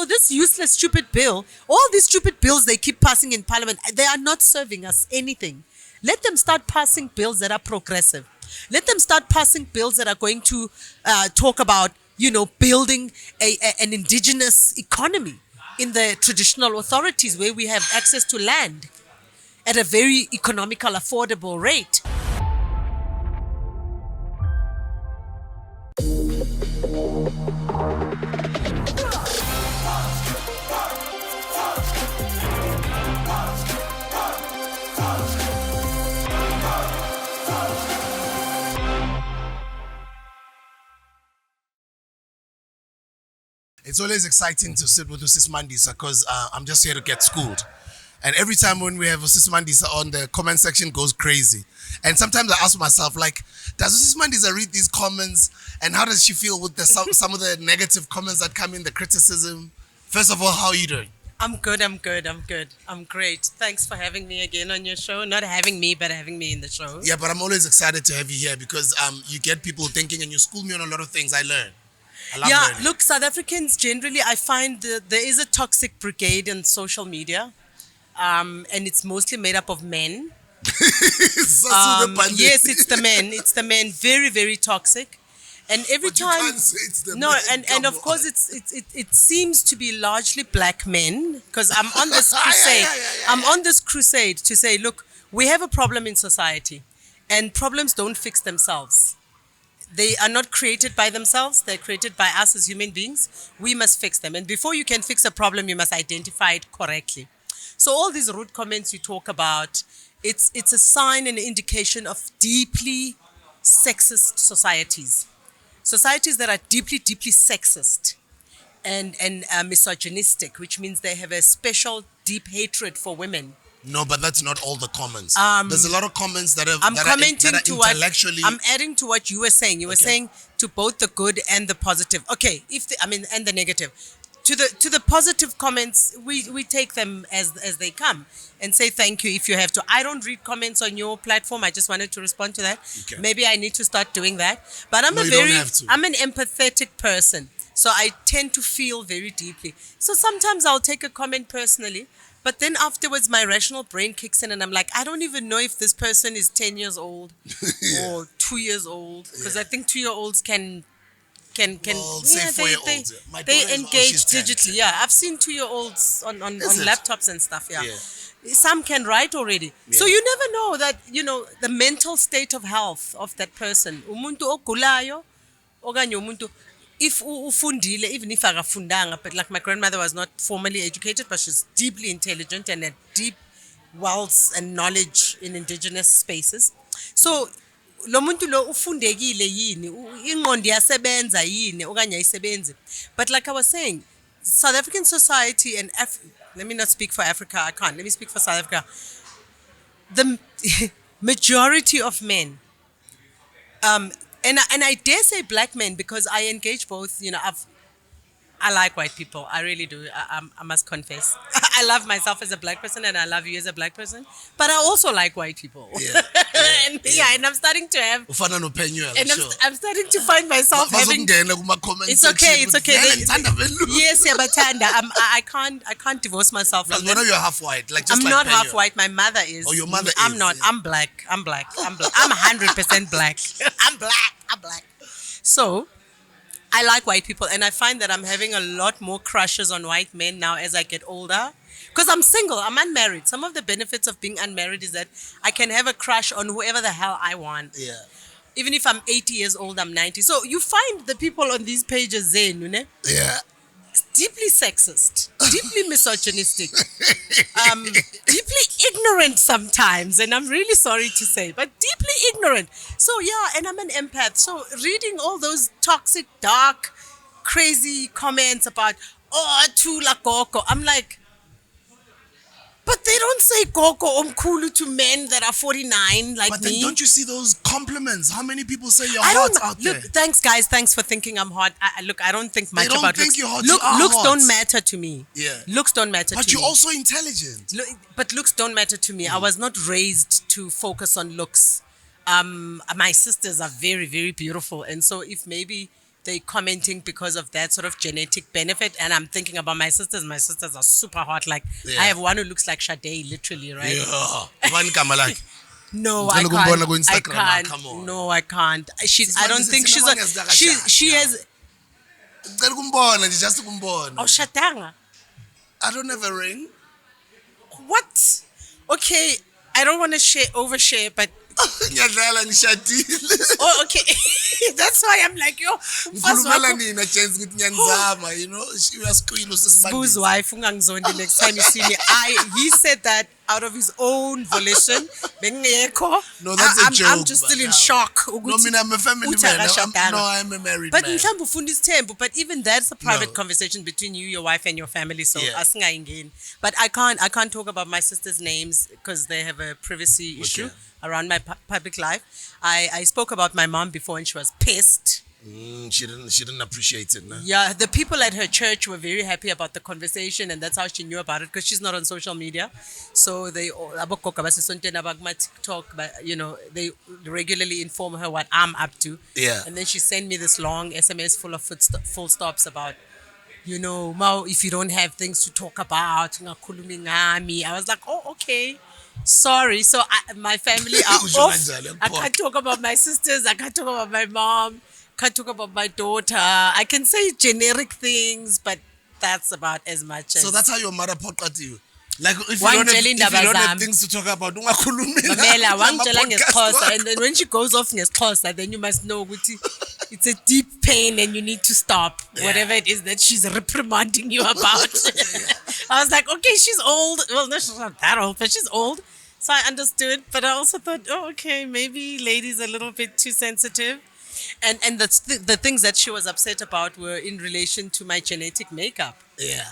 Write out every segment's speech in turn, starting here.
this useless, stupid bill, all these stupid bills they keep passing in Parliament, they are not serving us anything. Let them start passing bills that are progressive. Let them start passing bills that are going to talk about, building an indigenous economy in the traditional authorities where we have access to land at a very economical, affordable rate. It's always exciting to sit with Sis MANDISA because I'm just here to get schooled. And every time when we have Sis MANDISA on, the comment section goes crazy. And sometimes I ask myself, like, does Sis MANDISA read these comments? And how does she feel with some of the negative comments that come in, the criticism? First of all, how are you doing? I'm good. I'm great. Thanks for having me again on your show. Not having me, but having me in the show. Yeah, but I'm always excited to have you here because you get people thinking and you school me on a lot of things I learn. Yeah, look, South Africans generally, I find there is a toxic brigade on social media, and it's mostly made up of men. Yes, it's the men. It's the men. Very, very toxic. And every but time, you can't say it's the no, men. and of course, it seems to be largely black men because I'm on this crusade. I'm on this crusade to say, look, we have a problem in society, and problems don't fix themselves. They are not created by themselves. They're created by us as human beings. We must fix them. And before you can fix a problem, you must identify it correctly. So all these rude comments you talk about, it's a sign and an indication of deeply sexist societies. Societies that are deeply, deeply sexist and misogynistic, which means they have a special deep hatred for women. No, but that's not all the comments. There's a lot of comments that are intellectually. I'm adding to what you were saying. You were saying to both the good and the positive. Okay, and the negative. To the positive comments, we take them as they come and say thank you if you have to. I don't read comments on your platform. I just wanted to respond to that. Okay. Maybe I need to start doing that. But I'm I'm an empathetic person, so I tend to feel very deeply. So sometimes I'll take a comment personally. But then afterwards, my rational brain kicks in and I'm like, I don't even know if this person is 10 years old or 2 years old. Because I think 2-year-olds can say 4-year-olds. They engage digitally. Yeah, I've seen 2-year-olds on laptops and stuff. Yeah. Some can write already. Yeah. So you never know that, the mental state of health of that person. Umuntu ogulayo, okanye umuntu. If ufundile, even if akafundanga, but like my grandmother was not formally educated, but she's deeply intelligent and had deep wealth and knowledge in indigenous spaces. So, lo muntu lo ufundekile yini, ingqondo yasebenza yini, okanye ayisebenzi. But like I was saying, South African society and let me not speak for Africa, I can't. Let me speak for South Africa. The majority of men, and I dare say black men because I engage both. I like white people. I really do. I must confess. I love myself as a black person and I love you as a black person. But I also like white people. Yeah. And I'm starting to have... I'm starting to find myself having... It's okay. Yes, Batanda. I can't divorce myself from them. You're half white. I'm not half white. My mother is. Oh, your mother is. I'm not. I'm black. I'm 100% black. I'm black. So... I like white people and I find that I'm having a lot more crushes on white men now as I get older. Because I'm single, I'm unmarried. Some of the benefits of being unmarried is that I can have a crush on whoever the hell I want. Yeah. Even if I'm 80 years old, I'm 90. So you find the people on these pages, yeah, deeply sexist, deeply misogynistic, deeply ignorant sometimes, and I'm really sorry to say, but deeply ignorant. So yeah, and I'm an empath. So reading all those toxic, dark, crazy comments about, Tula Koko, I'm like, but they don't say Koko Omkulu to men that are 49 like but me. Then don't you see those compliments? How many people say you're hot out there? Look, thanks guys. Thanks for thinking I'm hot. I don't think much don't about think looks. You're hot. Looks hot. don't matter to me. Yeah. Looks don't matter to me. But you're also intelligent. But looks don't matter to me. I was not raised to focus on looks. My sisters are very, very beautiful. And so if maybe they commenting because of that sort of genetic benefit. And I'm thinking about my sisters. My sisters are super hot. Like, Yeah. I have one who looks like Sade, literally, right? Yeah. One like. No, I Ngicela can't. ukumbona ku- I Instagram, can't. come on. No, I can't. I don't Mandisa, think she's sinabanye a, ezingakashadi, she yeah. has. Ngicela ukumbona nje, just ukumbona. Oh, Shatanga. I don't have a ring. What? Okay, I don't want to overshare, but Ngiyadlala ngishadile. oh, okay. That's why I'm like, yo, Ngikhulumela nina James ngithi ngiyanizama, you know. Uyasiqina Boo's usisibandisi. wife ungangizondi next time you see me. He said that out of his own volition. Bengekho. No, that's a joke. I'm just still in shock. No, mina, I'm a family man. I'm a married But man. mhlawumbe ufunda isithembu, but even that's a private No. conversation between you, your wife, and your family. So Yeah. asingayingeni. But I can't talk about my sisters' names because they have a privacy issue Okay. around my public life. I spoke about my mom before and she was pissed. She didn't appreciate it, no? Yeah, the people at her church were very happy about the conversation, and that's how she knew about it because she's not on social media. So they abogogo basesontweni abakuma TikTok, but they regularly inform her what I'm up to. Yeah. And then she sent me this long SMS full of full stops about, Mao, if you don't have things to talk about, ungakhulumi ngami. I was like, oh, okay. Sorry. So my family are Usho off. kanjalo, I can't talk about my sisters. I can't talk about my mom. Can't talk about my daughter. I can say generic things, but that's about as much as. So that's how your mother podcast you. Like if you Wangitshela don't have, indaba if you don't have zami. things to talk about, ungakhulumi Mamela, ngama wangitshela podcast ngeXhosa, wakho. and then when she goes off ngeXhosa, then you must know ukuthi it's a deep pain and you need to stop whatever it is that she's reprimanding you about. I was like, okay, she's old. Well, no, she's not that old, but she's old. So I understood, but I also thought, oh, okay, maybe ladies a little bit too sensitive. And the things that she was upset about were in relation to my genetic makeup. Yeah.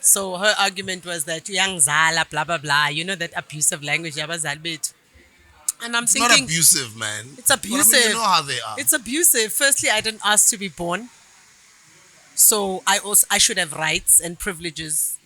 So her argument was that uyangizala, blah blah blah. That abusive language yabazali bethu. And I'm It's thinking not abusive, man. it's abusive. But I mean, you know how they are. It's abusive. Firstly, I didn't ask to be born. So I should have rights and privileges,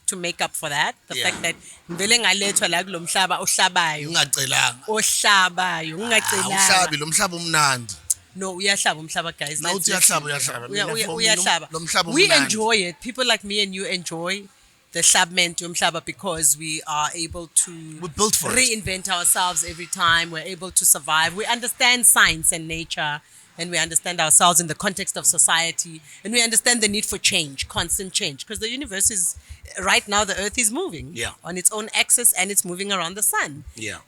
to make up for that. The Yeah. fact that ngivele ngalethwa la kulo mhlaba ohlabayo. Ungacelanga. Ohlabayo, ungacelanga. Uhlabi lo mhlaba umnandi. No, uyahlaba umhlaba, guys. Na uthi uyahlaba, uyahlaba. Mina for me, Uyahlaba. lo mhlaba We umnandi. enjoy it. People like me and you enjoy the hlabment yomhlaba because we are able to We're built for it. reinvent ourselves every time. We're able to survive. We understand science and nature, and we understand ourselves in the context of society, and we understand the need for change, constant change, because the universe is right now, the earth is moving Yeah. on its own axis and it's moving around the sun. Yeah.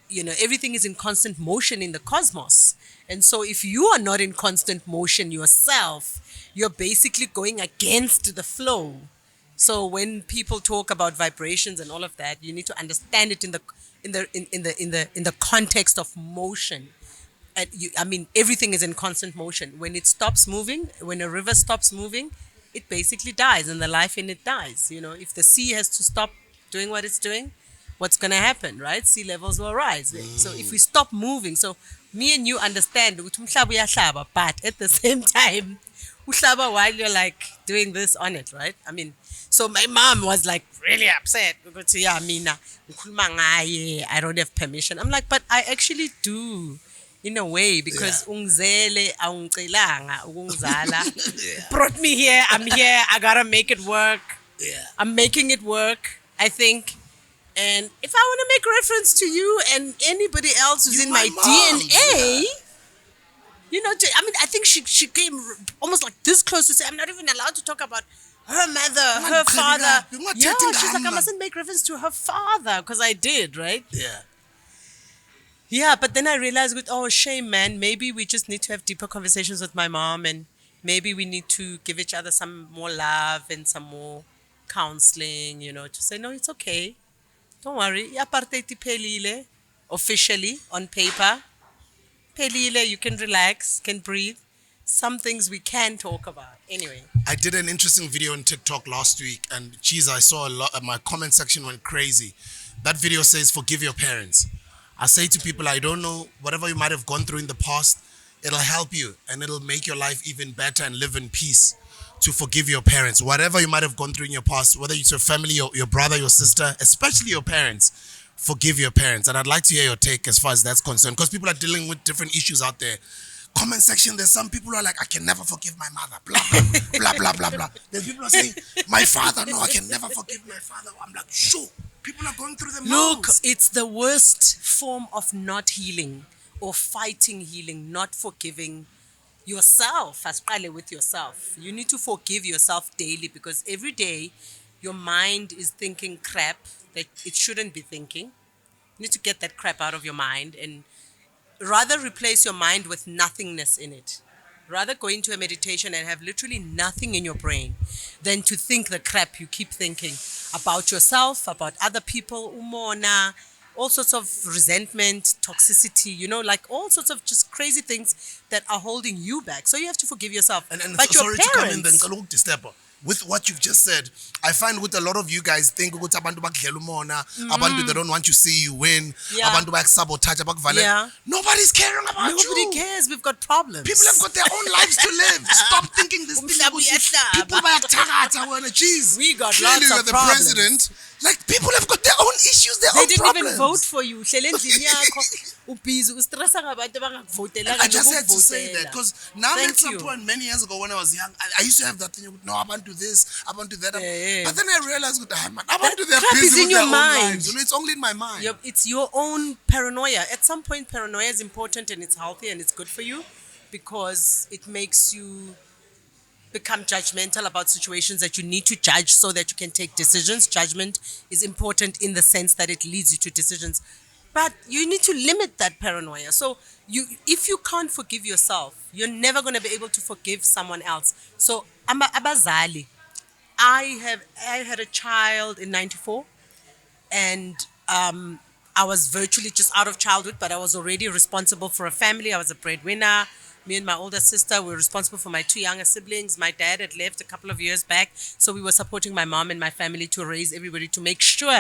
Everything is in constant motion in the cosmos. And so if you are not in constant motion yourself, you're basically going against the flow. So when people talk about vibrations and all of that, you need to understand it in the context of motion. And everything is in constant motion. When it stops moving, when a river stops moving, it basically dies, and the life in it dies. If the sea has to stop doing what it's doing, what's going to happen, right? Sea levels will rise. So if we stop moving, so me and you understand, ukuthi umhlaba uyahlaba, but at the same time, uhlaba while you're like doing this on it, right? So my mom was like really upset because yeah, mina ngikhuluma ngaye, I don't have permission. I'm like, but I actually do. In a way, because ungizele awungicelanga ukungizala. Brought me here, I'm here, I gotta make it work. Yeah. I'm making it work, I think. And if I want to make reference to you and anybody else who's in my mom, DNA, yeah. I think she came almost like this close to say, I'm not even allowed to talk about her mother, her father. Yeah, she's like, I mustn't make reference to her father, because I did, right? Yeah. Yeah, but then I realized, oh, shame, man. Maybe we just need to have deeper conversations with my mom, and maybe we need to give each other some more love and some more counseling, to say, no, it's okay. Don't worry. Apartheid iphelile, officially, on paper. Pelile, you can relax, can breathe. Some things we can talk about. Anyway. I did an interesting video on TikTok last week, and geez, I saw a lot. My comment section went crazy. That video says, forgive your parents. I say to people, I don't know, whatever you might have gone through in the past, it'll help you and it'll make your life even better and live in peace to forgive your parents. Whatever you might have gone through in your past, whether it's your family, your brother, your sister, especially your parents, forgive your parents. And I'd like to hear your take as far as that's concerned, because people are dealing with different issues out there. comment section, there's some people who are like, I can never forgive my mother, blah, blah, blah, blah, blah, blah. There's people who are saying, my father, no, I can never forgive my father. I'm like, sure. People are going through the Look, motions. it's the worst form of not healing or fighting healing, not forgiving yourself, especially with yourself. You need to forgive yourself daily because every day your mind is thinking crap that it shouldn't be thinking. You need to get that crap out of your mind and rather replace your mind with nothingness in it. Rather go into a meditation and have literally nothing in your brain than to think the crap you keep thinking about yourself, about other people, umona, all sorts of resentment, toxicity, like all sorts of just crazy things that are holding you back. So you have to forgive yourself. And but your sorry parents, to come in, then with what you've just said, I find with a lot of you guys think ukuthi abantu bakudlela umona, abantu they don't want to see you win, Yeah. abantu bayakusabotage, abakuvale. Yeah. Nobody's caring about you. nobody cares. We've got problems. People have got their own lives to live. Stop thinking this thing. People bayakuthakatha wena, jeez. We got Clearly lots you're of the problems. president. Like people have got their own issues, their They own didn't problems. even vote for you. Hlele endlini yakho, ubhizi, ustressa ngabantu abangakuvotelanga I just had to say nokukuvotela. that because now Thank at some you. point many years ago when I was young, I used to have that thing. No, I want to this, I want to that. Yeah. But then I realized, I want to their crap busy is in with your their own mind. lives. It's only in my mind. It's your own paranoia. At some point, paranoia is important and it's healthy and it's good for you because it makes you become judgmental about situations that you need to judge so that you can take decisions. Judgment is important in the sense that it leads you to decisions. But you need to limit that paranoia. So if you can't forgive yourself, you're never going to be able to forgive someone else. So abazali, I had a child in '94, and I was virtually just out of childhood, but I was already responsible for a family. I was a breadwinner. Me and my older sister were responsible for my two younger siblings. My dad had left a couple of years back, so we were supporting my mom and my family to raise everybody to make sure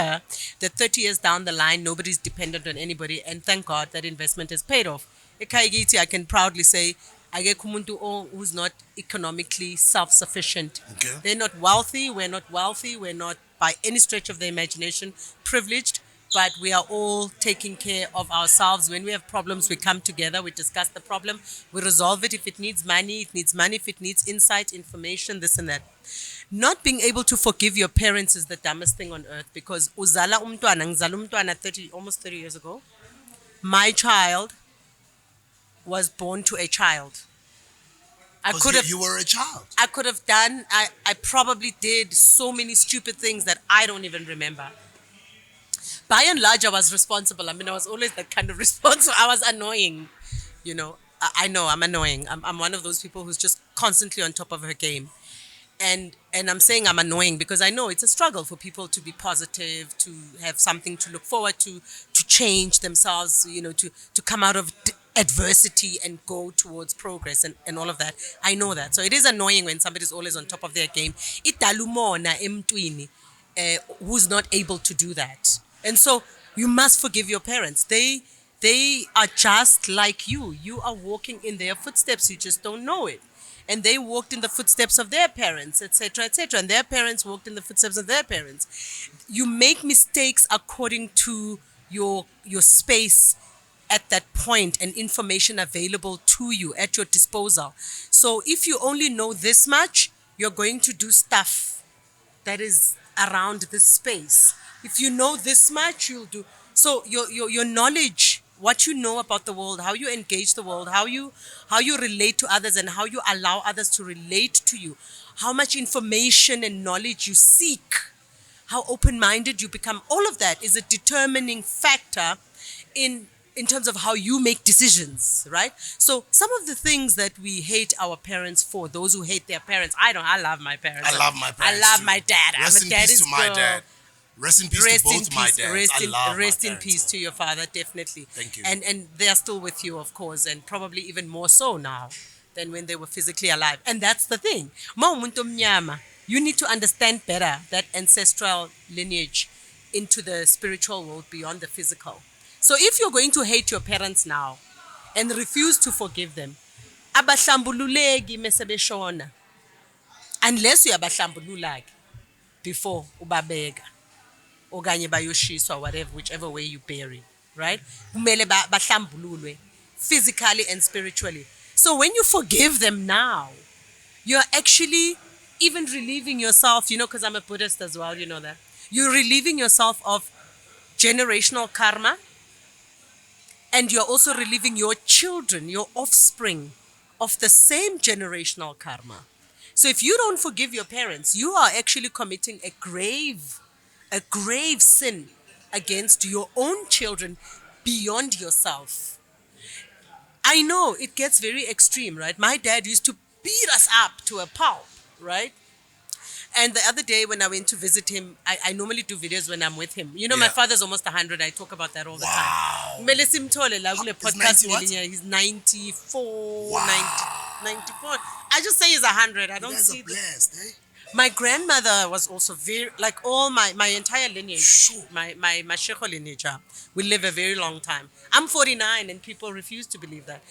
that 30 years down the line, nobody's dependent on anybody. And thank God that investment has paid off. Ekhaya I can proudly say, akekho umuntu who's not economically self-sufficient. Okay. They're not wealthy. We're not wealthy. We're not by any stretch of the imagination privileged, but we are all taking care of ourselves. When we have problems, we come together, we discuss the problem, we resolve it. If it needs money, it needs money. If it needs insight, information, this and that. Not being able to forgive your parents is the dumbest thing on earth because uzala umntwana, ngizala umntwana almost 30 years ago. My child was born to a child. You were a child. I could have done, I probably did so many stupid things that I don't even remember. By and large, I was responsible. I mean, I was always that kind of responsible. I was annoying, I know I'm annoying. I'm one of those people who's just constantly on top of her game. And I'm saying I'm annoying because I know it's a struggle for people to be positive, to have something to look forward to change themselves, to come out of adversity and go towards progress and all of that. I know that. So it is annoying when somebody's always on top of their game. Italumona emtwini who's not able to do that. And so you must forgive your parents. They are just like you. You are walking in their footsteps. You just don't know it. And they walked in the footsteps of their parents, etc., etc. And their parents walked in the footsteps of their parents. You make mistakes according to your space at that point and information available to you at your disposal. So if you only know this much, you're going to do stuff that is around this space. If you know this much, you'll do. So your knowledge, what you know about the world, how you engage the world, how you relate to others and how you allow others to relate to you, how much information and knowledge you seek, how open-minded you become, all of that is a determining factor in terms of how you make decisions, right? So some of the things that we hate our parents for, those who hate their parents, I love my parents. I love my parents. I love too. my dad. Rest I'm a in daddy's peace to my girl. dad. Rest in peace to both my dads. Rest in peace to your father, definitely. Thank you. And they are still with you, of course, and probably even more so now than when they were physically alive. And that's the thing. Ma umuntu omnyama, you need to understand better that ancestral lineage into the spiritual world beyond the physical. So if you're going to hate your parents now and refuse to forgive them, abahlambululeki mesebeshona. Unless uyabahlambulula before ubabeka okanye bayoshiswa, whatever, whichever way you bury, right? Kumele bahlambululwe physically and spiritually. So when you forgive them now, you're actually even relieving yourself, because I'm a Buddhist as well, you know that. You're relieving yourself of generational karma, and you're also relieving your children, your offspring, of the same generational karma. So if you don't forgive your parents, you are actually committing a grave sin against your own children beyond yourself. I know it gets very extreme, right? My dad used to beat us up to a pulp, right? And the other day when I went to visit him, I normally do videos when I'm with him. My father's almost 100. I talk about that all the time. Kumele simthole la kule podcast ngelinye. He's 94, Wow. 94. I just say he's 100. I don't see blessed, eh? My grandmother was also very, like all my entire lineage, Sure. my MASHEGO lineage, we live a very long time. I'm 49 and people refuse to believe that.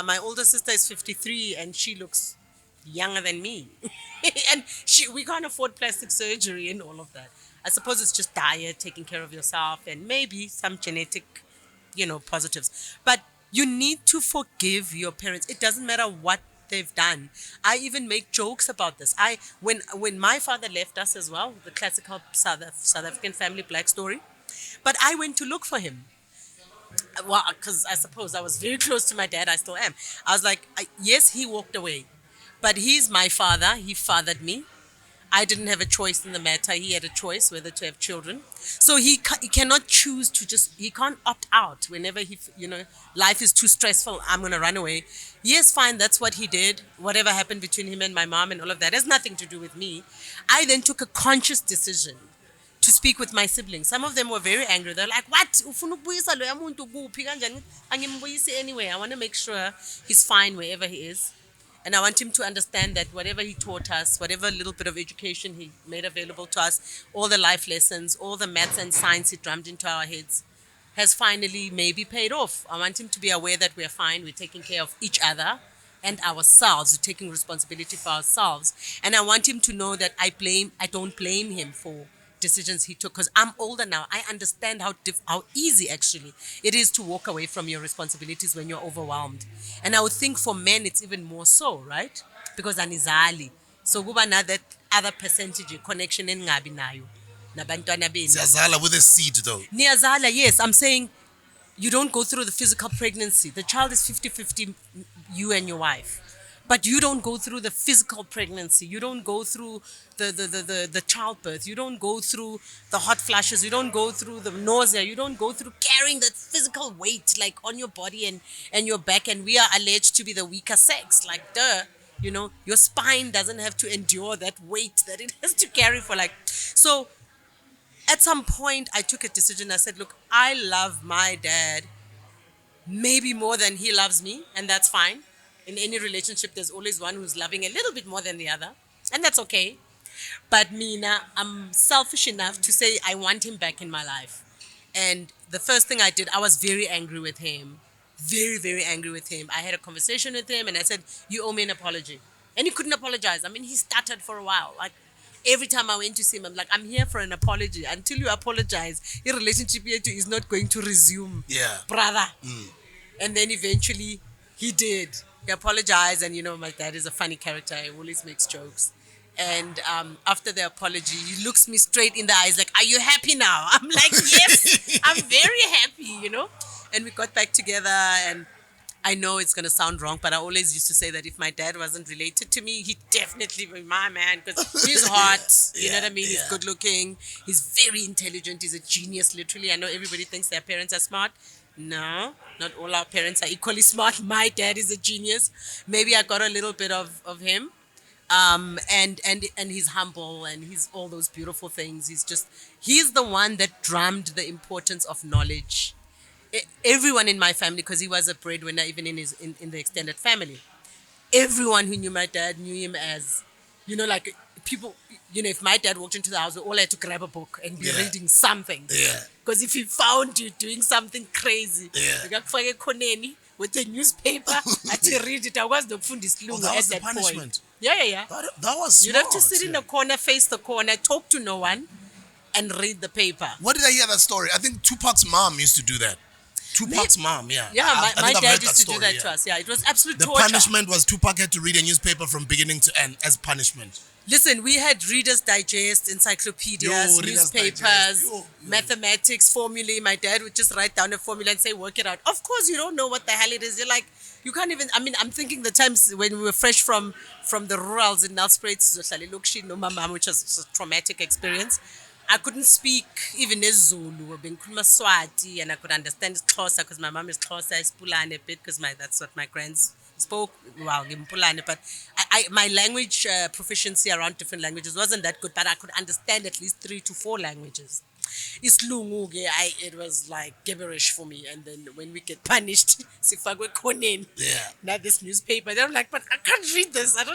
My older sister is 53 and she looks younger than me. And we can't afford plastic surgery and all of that. I suppose it's just diet, taking care of yourself, and maybe some genetic, positives. But you need to forgive your parents. It doesn't matter what they've done. I even make jokes about this. When my father left us as well, the classical South African family black story, but I went to look for him. Well, because I suppose I was very close to my dad. I still am. I was like, yes, he walked away, but he's my father. He fathered me. I didn't have a choice in the matter. He had a choice whether to have children. So he cannot choose to he can't opt out whenever life is too stressful. I'm going to run away. Yes, fine. That's what he did. Whatever happened between him and my mom and all of that has nothing to do with me. I then took a conscious decision to speak with my siblings. Some of them were very angry. They're like, what? Ufuna ukubuyisa loya muntu kuphi kanjani? Angimbuyisi anyway. I want to make sure he's fine wherever he is. And I want him to understand that whatever he taught us, whatever little bit of education he made available to us, all the life lessons, all the maths and science he drummed into our heads, has finally maybe paid off. I want him to be aware that we're fine, we're taking care of each other and ourselves, we're taking responsibility for ourselves. And I want him to know that I don't blame him for decisions he took, because I'm older now. I understand how easy actually it is to walk away from your responsibilities when you're overwhelmed. And I would think for men it's even more so, right? Because anizali. So kuba na that other percentage connection engabi nayo nabantwana benu. Siyazala with a seed though. Niyazala, yes. I'm saying you don't go through the physical pregnancy. The child is 50-50, you and your wife. But you don't go through the physical pregnancy. You don't go through the childbirth. You don't go through the hot flashes. You don't go through the nausea. You don't go through carrying that physical weight like on your body and your back. And we are alleged to be the weaker sex. Like, duh, your spine doesn't have to endure that weight that it has to carry for like. So at some point I took a decision. I said, look, I love my dad maybe more than he loves me. And that's fine. In any relationship, there's always one who's loving a little bit more than the other. And that's okay. But Mina, I'm selfish enough to say I want him back in my life. And the first thing I did, I was very angry with him. Very, very angry with him. I had a conversation with him and I said, you owe me an apology. And he couldn't apologize. I mean, he stuttered for a while. Like, every time I went to see him, I'm like, I'm here for an apology. Until you apologize, your relationship is not going to resume. Yeah. Brother. And then eventually he did. He apologized, and my dad is a funny character. He always makes jokes. And after the apology, he looks me straight in the eyes like, are you happy now? I'm like, yes, I'm very happy, And we got back together, and I know it's going to sound wrong, but I always used to say that if my dad wasn't related to me, he'd definitely be my man, because he's hot, you know what I mean? He's good looking, he's very intelligent, he's a genius, literally. I know everybody thinks their parents are smart. No, not all our parents are equally smart. My dad is a genius. Maybe I got a little bit of him. And he's humble and he's all those beautiful things. He's the one that drummed the importance of knowledge. Everyone in my family, because he was a breadwinner even in the extended family. Everyone who knew my dad knew him as, like people, if my dad walked into the house, we all had to grab a book and be reading something. Yeah. Because if he found you doing something crazy, with a newspaper, I had to read it. I was the fundis Oh, that was the punishment. Point. Yeah. That was smart. You'd have to sit in the corner, face the corner, talk to no one, and read the paper. What did I hear that story? I think Tupac's mom used to do that. Tupac's mom, yeah. Yeah, I my think I've dad heard used that to do story, that yeah. to us. Yeah, it was absolute The torture. punishment was Tupac had to read a newspaper from beginning to end as punishment. Listen, we had Reader's Digest, encyclopedias, Reader's newspapers, Digest. mathematics, formulae. My dad would just write down a formula and say, work it out. Of course, you don't know what the hell it is. You're like, you can't even, I mean, I'm thinking the times when we were fresh from the rurals in Nelspruit, no mama, which was a traumatic experience. I couldn't speak even Zulu, Swati, and I could understand Xhosa because my mom is Xhosa, Pulane a bit because that's what my grands spoke. Well, Pulane, but my language proficiency around different languages wasn't that good, but I could understand at least 3 to 4 languages. Islungu, it was like gibberish for me. And then when we get punished, sifakwe khoneni. Not this newspaper. They're like, but I can't read this. I'm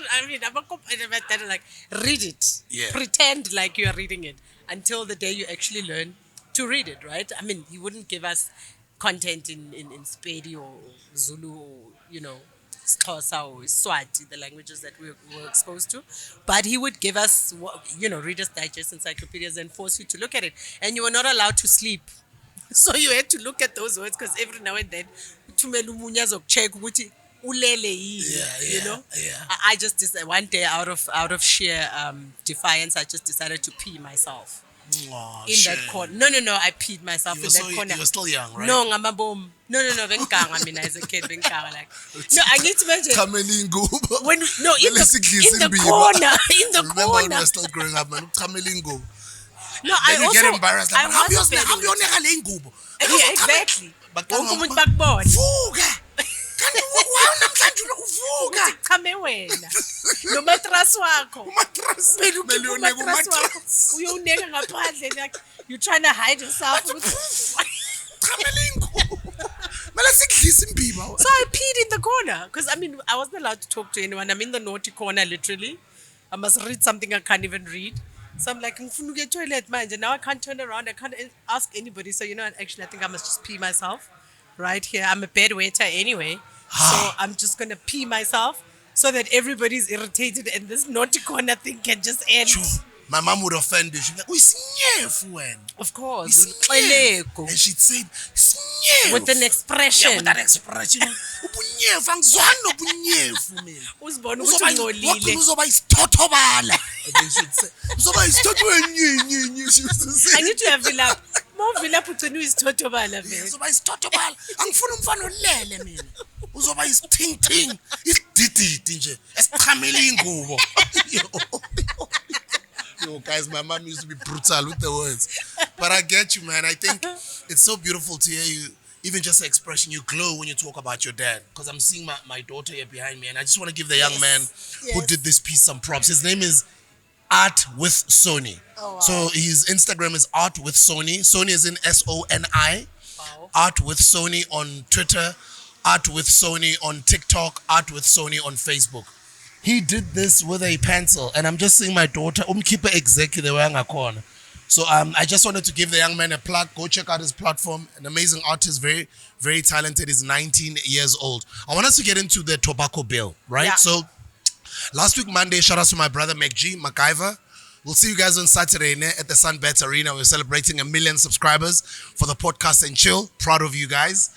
like, read it. Yeah. Pretend like you are reading it until the day you actually learn to read it, right? I mean, he wouldn't give us content in Spedi or Zulu or, Xhosa or Swati, the languages that we were exposed to. But he would give us, Reader's Digest, encyclopedias, and force you to look at it. And you were not allowed to sleep. So you had to look at those words because every now and then, I just one day out of sheer defiance, I just decided to pee myself. Oh, in that corner. No, I peed myself in that corner. You were still young, right? No, I'm a bomb. No, I mean, as a kid, like, no, I need to mention. When, no, in the corner, Remember when we were still growing up, man? Kamelingo. No, then you get embarrassed. Like, how you yeah, exactly. Chame wena nomatras wakho uyoneka ngaphandle like you trying to hide yourself. So I peed in the corner because I mean I wasn't allowed to talk to anyone. I'm in the naughty corner literally. I must read something I can't even read. So I'm like, ngifuna ukuya toilet manje. Now I can't turn around. I can't ask anybody. So you know what? Actually, I think I must just pee myself right here. I'm a bedwetter anyway. So I'm just going to pee myself so that everybody's irritated and this naughty corner thing can just end. True. My mom would offend you. She'd be like, of course. And she'd say, with an expression. Yeah, with that expression. I need to have Villa. More Villa Putunu is Totobala. Uzoba is Totobala. Angifuna umfana olele mina. Uzoba is ting ting. Is dididi nje. Esichamela ingubo. Yo, guys, my mom used to be brutal with the words. But I get you, man. I think it's so beautiful to hear you, even just the expression, you glow when you talk about your dad. Because I'm seeing my daughter here behind me, and I just want to give the young man who did this piece some props. His name is Art with Sony. Oh, wow. So his Instagram is Art with Sony. Sony is in SONI. Wow. Art with Sony on Twitter. Art with Sony on TikTok. Art with Sony on Facebook. He did this with a pencil, and I'm just seeing my daughter keep it exactly the way I'm corner. So I just wanted to give the young man a plug. Go check out his platform. An amazing artist, very, very talented. He's 19 years old. I want us to get into the tobacco bill, right? Yeah. So last week, Monday, shout out to my brother MacGyver. We'll see you guys on Saturday at the Sunbet Arena. We're celebrating 1 million subscribers for the podcast and chill. Proud of you guys.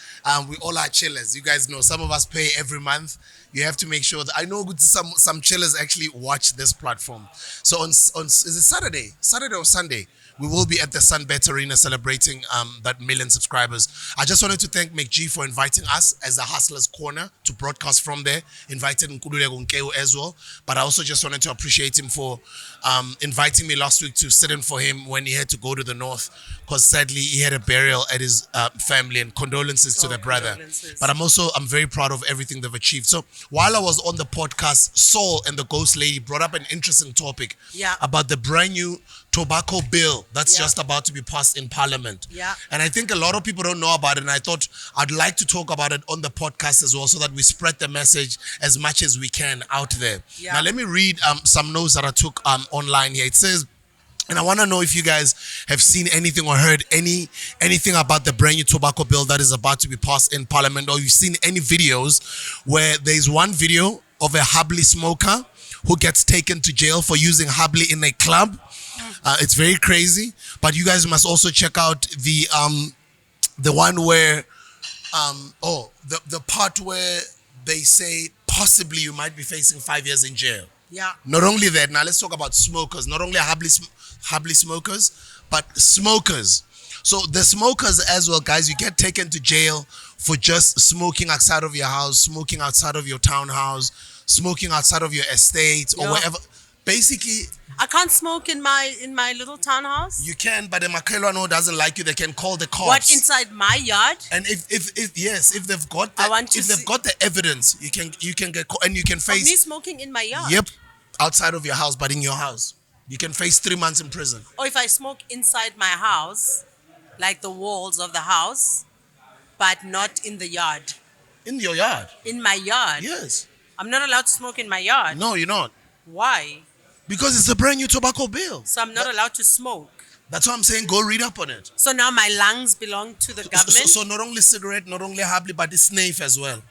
We all are chillers. You guys know some of us pay every month. You have to make sure that I know some chillers actually watch this platform. So on is it Saturday or Sunday? We will be at the Sunbet Arena celebrating that 1 million subscribers. I just wanted to thank McG for inviting us as the Hustlers Corner to broadcast from there. Invited Nkululeko Nkeo as well. But I also just wanted to appreciate him for inviting me last week to sit in for him when he had to go to the north. Because sadly, he had a burial at his family, and condolences to the brother. But I'm very proud of everything they've achieved. So while I was on the podcast, Saul and the Ghost Lady brought up an interesting topic about the brand new tobacco bill that's just about to be passed in Parliament. Yeah. And I think a lot of people don't know about it, and I thought I'd like to talk about it on the podcast as well so that we spread the message as much as we can out there. Yeah. Now, let me read some notes that I took online here. It says, and I want to know if you guys have seen anything or heard anything about the brand new tobacco bill that is about to be passed in Parliament, or you've seen any videos where there's one video of a Hubley smoker who gets taken to jail for using Hubley in a club. It's very crazy, but you guys must also check out the one where The part where they say possibly you might be facing 5 years in jail. Yeah. Not only that, now let's talk about smokers. Not only hably smokers, but smokers. So the smokers as well, guys, you get taken to jail for just smoking outside of your house, smoking outside of your townhouse, smoking outside of your estate or Yeah. wherever. Basically, I can't smoke in my little townhouse. you can, but the Makelwano doesn't like you. They can call the cops. What, inside my yard? And if they've got I want to they've see- got the evidence, you can get caught and you can Of me face smoking in my yard. yep, outside of your house, but in your house, you can face 3 months in prison. Or if I smoke inside my house, like the walls of the house, but not in the yard. In your yard. In my yard. Yes. I'm not allowed to smoke in my yard. No, you're not. Why? Because it's a brand new tobacco bill. So I'm not allowed to smoke. That's why I'm saying go read up on it. So now my lungs belong to the government? So not only cigarette, not only hably, but it's sniff as well.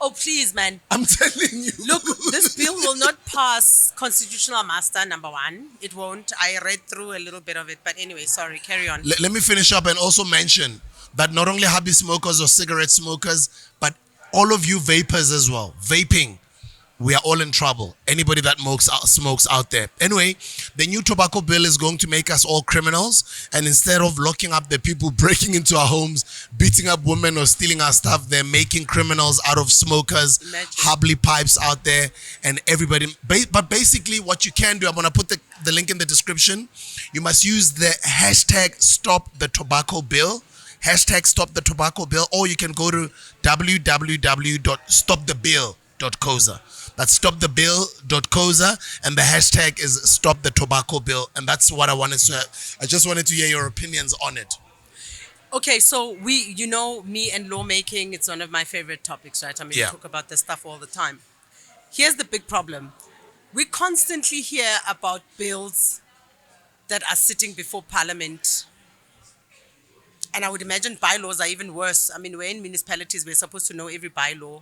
Oh, please, man. I'm telling you. Look, this bill will not pass constitutional muster, number one. It won't. I read through a little bit of it. But anyway, sorry, carry on. Let me finish up and also mention that not only hably smokers or cigarette smokers, but all of you vapors as well. Vaping. We are all in trouble. Anybody that smokes out there. Anyway, the new tobacco bill is going to make us all criminals. And instead of locking up the people breaking into our homes, beating up women or stealing our stuff, they're making criminals out of smokers, Imagine. hably pipes out there, and everybody. But basically, what you can do, I'm going to put the link in the description. You must use the hashtag Stop the Tobacco Bill. Hashtag Stop the Tobacco Bill. Or you can go to www.stopthebill.coza. That's stopthebill.coza, and the hashtag is Stop the Tobacco Bill, and that's what I wanted to. I just wanted to hear your opinions on it. Okay, so me and lawmaking, it's one of my favorite topics, right? I mean, Yeah. we talk about this stuff all the time. Here's the big problem. We constantly hear about bills that are sitting before Parliament. And I would imagine bylaws are even worse. I mean, we're in municipalities, we're supposed to know every bylaw,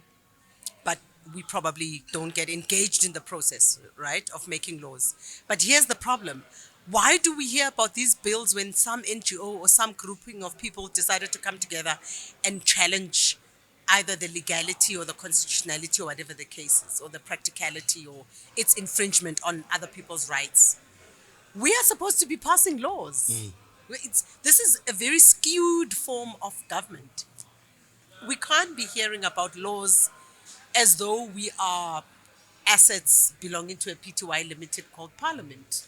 but we probably don't get engaged in the process, right, of making laws. But here's the problem. Why do we hear about these bills when some NGO or some grouping of people decided to come together and challenge either the legality or the constitutionality or whatever the case is, or the practicality or its infringement on other people's rights? We are supposed to be passing laws. This is a very skewed form of government. We can't be hearing about laws as though we are assets belonging to a PTY limited called Parliament.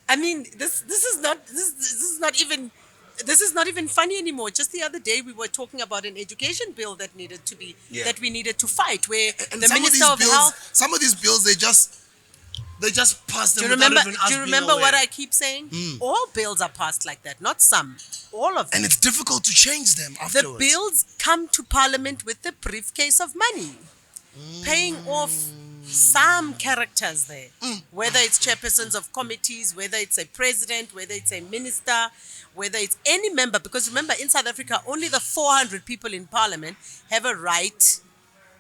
I mean, this is not even funny anymore. Just the other day we were talking about an education bill that we needed to fight, where And the some Minister of of these bills, Health. some of these bills, they just pass them. Do you without remember? even us Do you being remember what aware. I keep saying? All bills are passed like that, not some. All of them. And it's difficult to change them The afterwards. bills come to Parliament with a briefcase of money, paying off some characters there, whether it's chairpersons of committees, whether it's a president, whether it's a minister, whether it's any member. Because remember, in South Africa, only the 400 people in Parliament have a right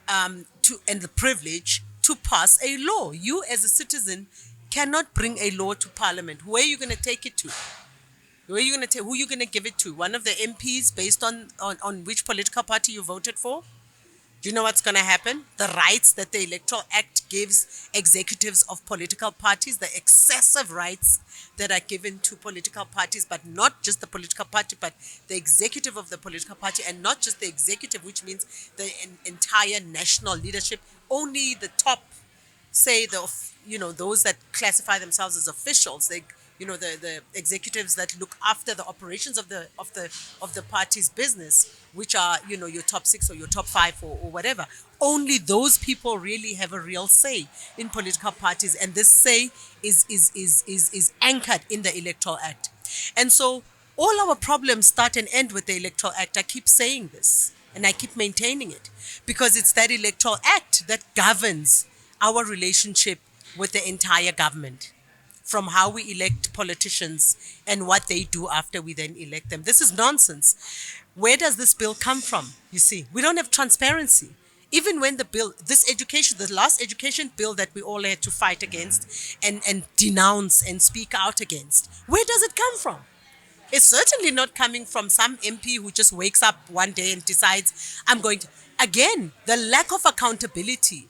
and the privilege to pass a law. You, as a citizen, cannot bring a law to Parliament. Where are you going to take it to? Who are you going to give it to? One of the MPs based on which political party you voted for? Do you know what's going to happen? The rights that the Electoral Act gives executives of political parties, the excessive rights that are given to political parties, but not just the political party, but the executive of the political party, and not just the executive, which means the entire national leadership. Only the top, say those that classify themselves as officials, the executives that look after the operations of the party's business, which are your top 6 or your top 5 or whatever. Only those people really have a real say in political parties, and this say is anchored in the Electoral Act. And so all our problems start and end with the Electoral Act. I keep saying this and I keep maintaining it because it's that Electoral Act that governs our relationship with the entire government, from how we elect politicians and what they do after we then elect them. This is nonsense. Where does this bill come from? You see, we don't have transparency. Even when the last education bill that we all had to fight against and denounce and speak out against, where does it come from? It's certainly not coming from some MP who just wakes up one day and decides, I'm going to. Again, the lack of accountability,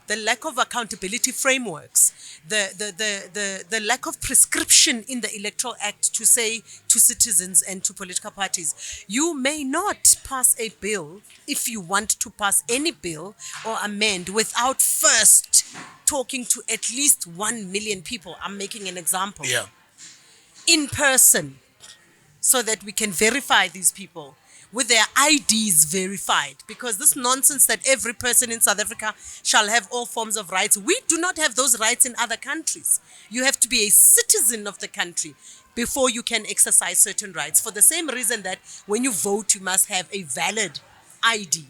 the lack of accountability frameworks, the lack of prescription in the Electoral Act to say to citizens and to political parties, you may not pass a bill if you want to pass any bill or amend without first talking to at least 1 million people. I'm making an example. Yeah. In person, so that we can verify these people with their IDs verified. Because this nonsense that every person in South Africa shall have all forms of rights, we do not have those rights in other countries. You have to be a citizen of the country before you can exercise certain rights. For the same reason that when you vote, you must have a valid ID.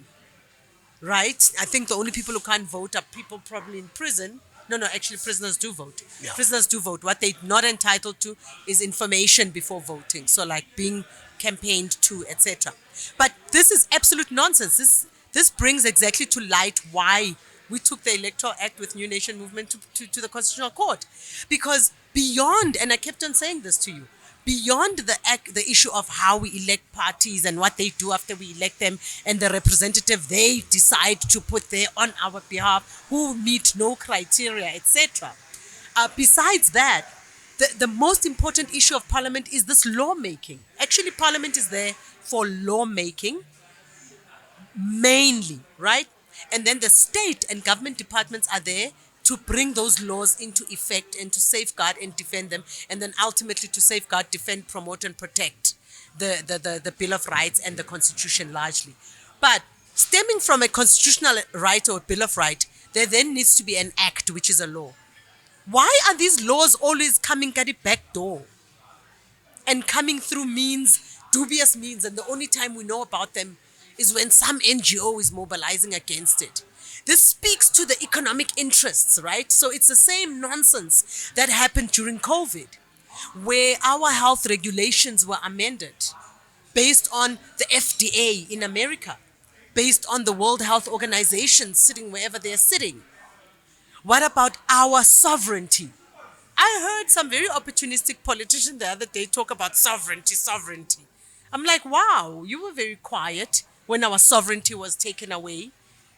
Right? I think the only people who can't vote are people probably in prison. No, actually prisoners do vote. Yeah. Prisoners do vote. What they're not entitled to is information before voting. So like being campaigned to, etc. But this is absolute nonsense. This brings exactly to light why we took the Electoral Act with New Nation Movement to the Constitutional Court. Because beyond, and I kept on saying this to you, beyond the issue of how we elect parties and what they do after we elect them and the representative they decide to put there on our behalf who meet no criteria, etc. Besides that, the most important issue of Parliament is this lawmaking. Actually, Parliament is there for lawmaking mainly, right? And then the state and government departments are there to bring those laws into effect and to safeguard and defend them, and then ultimately to safeguard, defend, promote, and protect the Bill of Rights and the Constitution largely. But stemming from a constitutional right or Bill of Rights, there then needs to be an act, which is a law. Why are these laws always coming at the back door and coming through dubious means, and the only time we know about them is when some NGO is mobilizing against it? This speaks to the economic interests, right? So it's the same nonsense that happened during COVID, where our health regulations were amended based on the FDA in America, based on the World Health Organization sitting wherever they're sitting. What about our sovereignty? I heard some very opportunistic politician the other day talk about sovereignty. I'm like, wow, you were very quiet when our sovereignty was taken away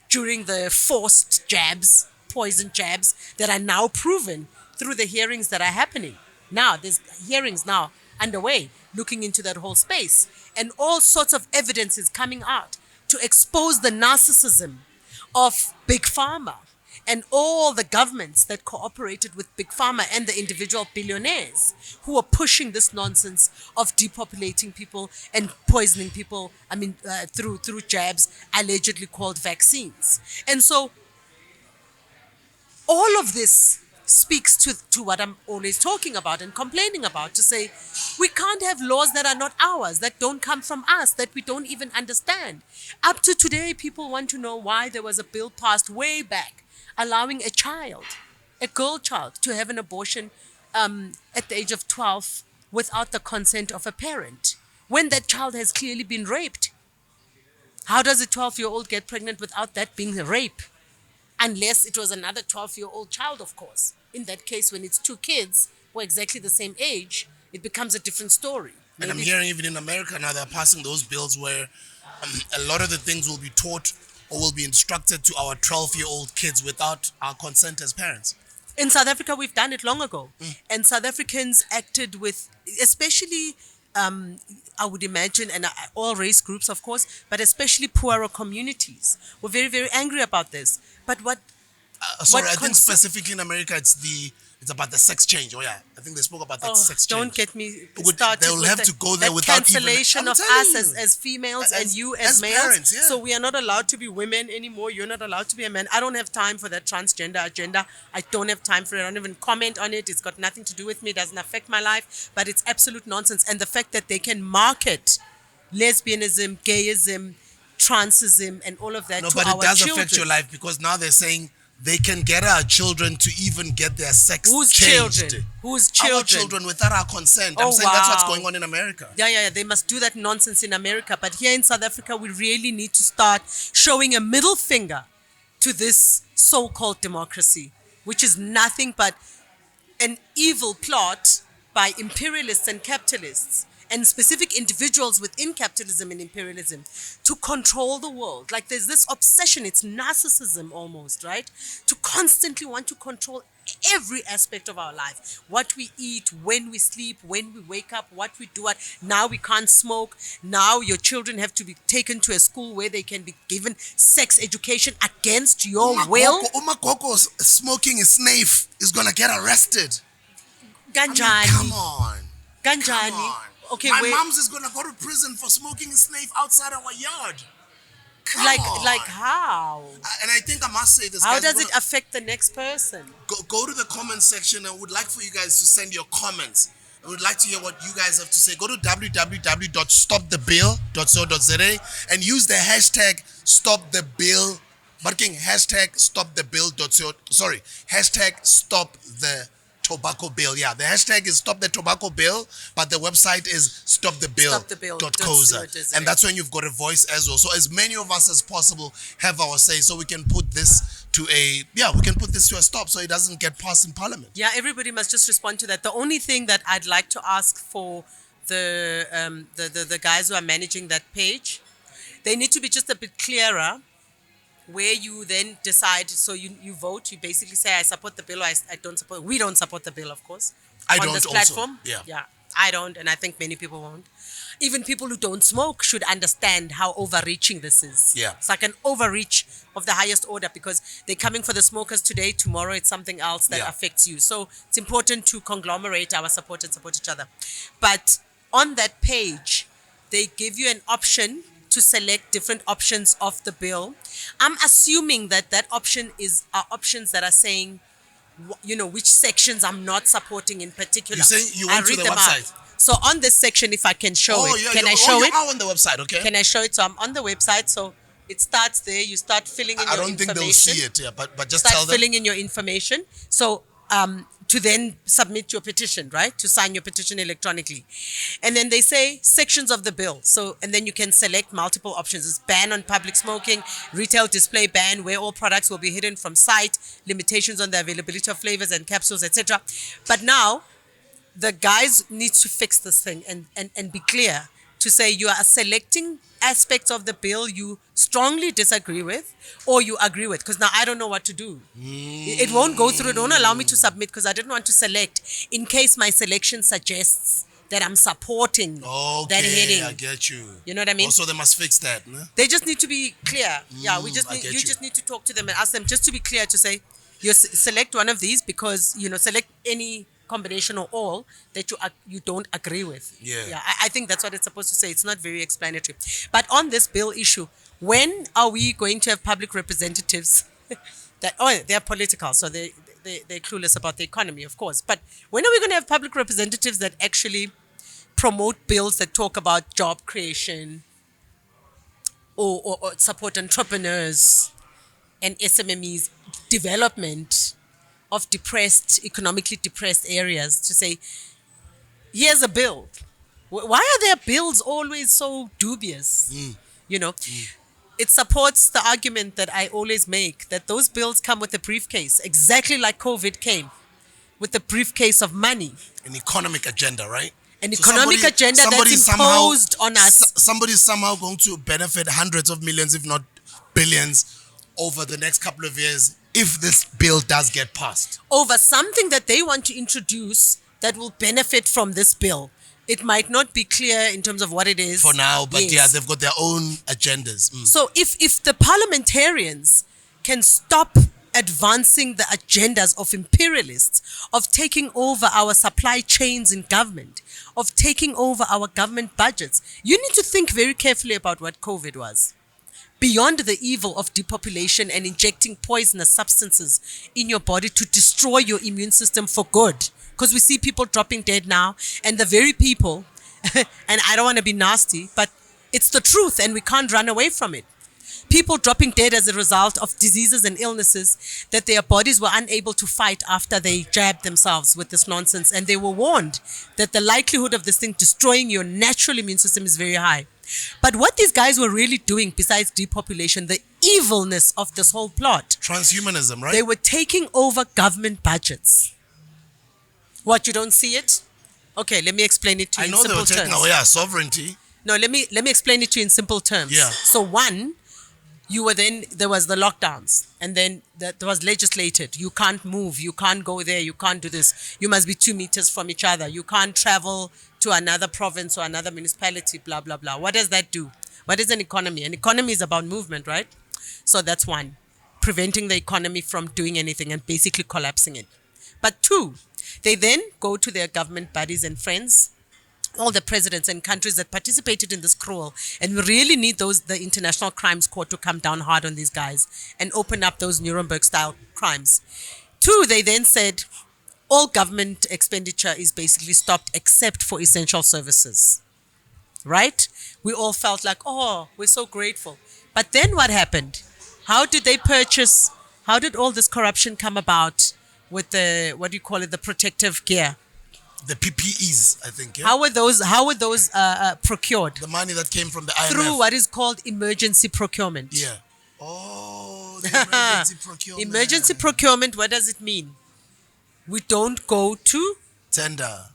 during the forced jabs, poison jabs that are now proven through the hearings that are happening. Now, there's hearings now underway looking into that whole space, and all sorts of evidence is coming out to expose the narcissism of Big Pharma and all the governments that cooperated with Big Pharma and the individual billionaires who are pushing this nonsense of depopulating people and poisoning people, through jabs allegedly called vaccines. And so all of this speaks to what I'm always talking about and complaining about, to say we can't have laws that are not ours, that don't come from us, that we don't even understand. Up to today, people want to know why there was a bill passed way back allowing a girl child, to have an abortion at the age of 12 without the consent of a parent, when that child has clearly been raped. How does a 12-year-old get pregnant without that being a rape? Unless it was another 12-year-old child, of course. In that case, when it's two kids who are exactly the same age, it becomes a different story. And I'm hearing even in America now they're passing those bills where a lot of the things will be taught or will be instructed to our 12-year-old kids without our consent as parents. In South Africa, we've done it long ago. And South Africans acted with, especially, I would imagine, and all race groups, of course, but especially poorer communities, were very, very angry about this. But I think specifically in America, it's about the sex change. Oh yeah, I think they spoke about that sex change. Don't get me started. They'll with have to go there without cancellation even, of us as females and you as males. Parents, yeah. So we are not allowed to be women anymore. You're not allowed to be a man. I don't have time for that transgender agenda. I don't have time for it. I don't even comment on it. It's got nothing to do with me. It doesn't affect my life. But it's absolute nonsense. And the fact that they can market lesbianism, gayism, transism, and all of that to our children. No, but it does affect your life, because now they're saying they can get our children to even get their sex changed. Whose children? Our children without our consent. I'm saying that's what's going on in America. Yeah. They must do that nonsense in America. But here in South Africa, we really need to start showing a middle finger to this so-called democracy, which is nothing but an evil plot by imperialists and capitalists and specific individuals within capitalism and imperialism to control the world. Like there's this obsession, it's narcissism almost, right? To constantly want to control every aspect of our life. What we eat, when we sleep, when we wake up, what we do. Now we can't smoke. Now your children have to be taken to a school where they can be given sex education against your will. Umagogo smoking a sniff is going to get arrested. Ganjani. Come on. Ganjani. Come on. Okay, my mom's is going to go to prison for smoking a sniff outside our yard. Come on. Like how? And I think I must say this. How does it affect the next person? Go to the comment section. I would like for you guys to send your comments. I would like to hear what you guys have to say. Go to www.stopthebill.co.za and use the hashtag #StopTheBill. Hashtag #StopTheBill.co. Sorry, hashtag #StopThe Tobacco Bill. Yeah, the hashtag is Stop the Tobacco Bill, but the website is stopthebill.co.za. And that's when you've got a voice as well. So as many of us as possible have our say, so we can put this to a stop so it doesn't get passed in parliament. Yeah, everybody must just respond to that. The only thing that I'd like to ask for the guys who are managing that page, they need to be just a bit clearer where you then decide. So you vote, you basically say I support the bill or I don't support. We don't support the bill, of course. I on don't this also. platform. Yeah, I don't, and I think many people won't. Even people who don't smoke should understand how overreaching this is. Yeah. It's like an overreach of the highest order because they're coming for the smokers today, tomorrow it's something else that affects you. So it's important to conglomerate our support and support each other. But on that page, they give you an option to select different options of the bill. I'm assuming that option are options that are saying, which sections I'm not supporting in particular. You're saying you went to the website? So on this section, if I can show it, can I show it? You are on the website, okay? Can I show it? So I'm on the website. So it starts there. You start filling in your information. I don't think they'll see it, but just start tell them. filling in your information. So to then submit your petition, right? To sign your petition electronically. And then they say sections of the bill. So, and then you can select multiple options. It's ban on public smoking, retail display ban, where all products will be hidden from sight, limitations on the availability of flavors and capsules, etc. But now, the guys need to fix this thing and be clear to say you are selecting aspects of the bill you strongly disagree with or you agree with, because now I don't know what to do. It won't go through. It won't allow me to submit because I didn't want to select in case my selection suggests that I'm supporting that heading. I get you. You know what I mean? Also, they must fix that. No? They just need to be clear. You just need to talk to them and ask them just to be clear to say, you select one of these because, select any combination or all that you don't agree with. I think that's what it's supposed to say. It's not very explanatory. But on this bill issue, when are we going to have public representatives they're political, so they're clueless about the economy, of course. But when are we going to have public representatives that actually promote bills that talk about job creation or support entrepreneurs and SMMEs, development of economically depressed areas, to say, here's a bill. Why are their bills always so dubious? It supports the argument that I always make, that those bills come with a briefcase, exactly like COVID came with a briefcase of money. An economic agenda, right? An economic agenda that's imposed on us. Somebody's somehow going to benefit hundreds of millions, if not billions, over the next couple of years if this bill does get passed. Over something that they want to introduce that will benefit from this bill. It might not be clear in terms of what it is. For now, but they've got their own agendas. So if the parliamentarians can stop advancing the agendas of imperialists, of taking over our supply chains in government, of taking over our government budgets, you need to think very carefully about what COVID was. Beyond the evil of depopulation and injecting poisonous substances in your body to destroy your immune system for good. Because we see people dropping dead now, and the very people, and I don't want to be nasty, but it's the truth and we can't run away from it. People dropping dead as a result of diseases and illnesses that their bodies were unable to fight after they jabbed themselves with this nonsense. And they were warned that the likelihood of this thing destroying your natural immune system is very high. But what these guys were really doing, besides depopulation, the evilness of this whole plot. Transhumanism, right? They were taking over government budgets. What, you don't see it? Okay, let me explain it to you I in know they simple were taking terms. away our sovereignty. No, let me explain it to you in simple terms. Yeah. So one, there was the lockdowns, and then that was legislated. You can't move, you can't go there, you can't do this. You must be 2 meters from each other. You can't travel to another province or another municipality, blah blah blah. What does that do? What is an economy? An economy is about movement, right? So that's one, preventing the economy from doing anything and basically collapsing it. But two, they then go to their government buddies and friends, all the presidents and countries that participated in this cruel, and we really need the International Crimes Court to come down hard on these guys and open up those Nuremberg style crimes. Two, they then said all government expenditure is basically stopped except for essential services, right? We all felt like, oh, we're so grateful. But then what happened? How did they purchase? How did all this corruption come about with the, what do you call it, the protective gear? The PPEs, I think. Yeah? How were those procured? The money that came from the IMF. Through what is called emergency procurement. Yeah. Oh, the emergency procurement. Emergency procurement, what does it mean? We don't go to Tender.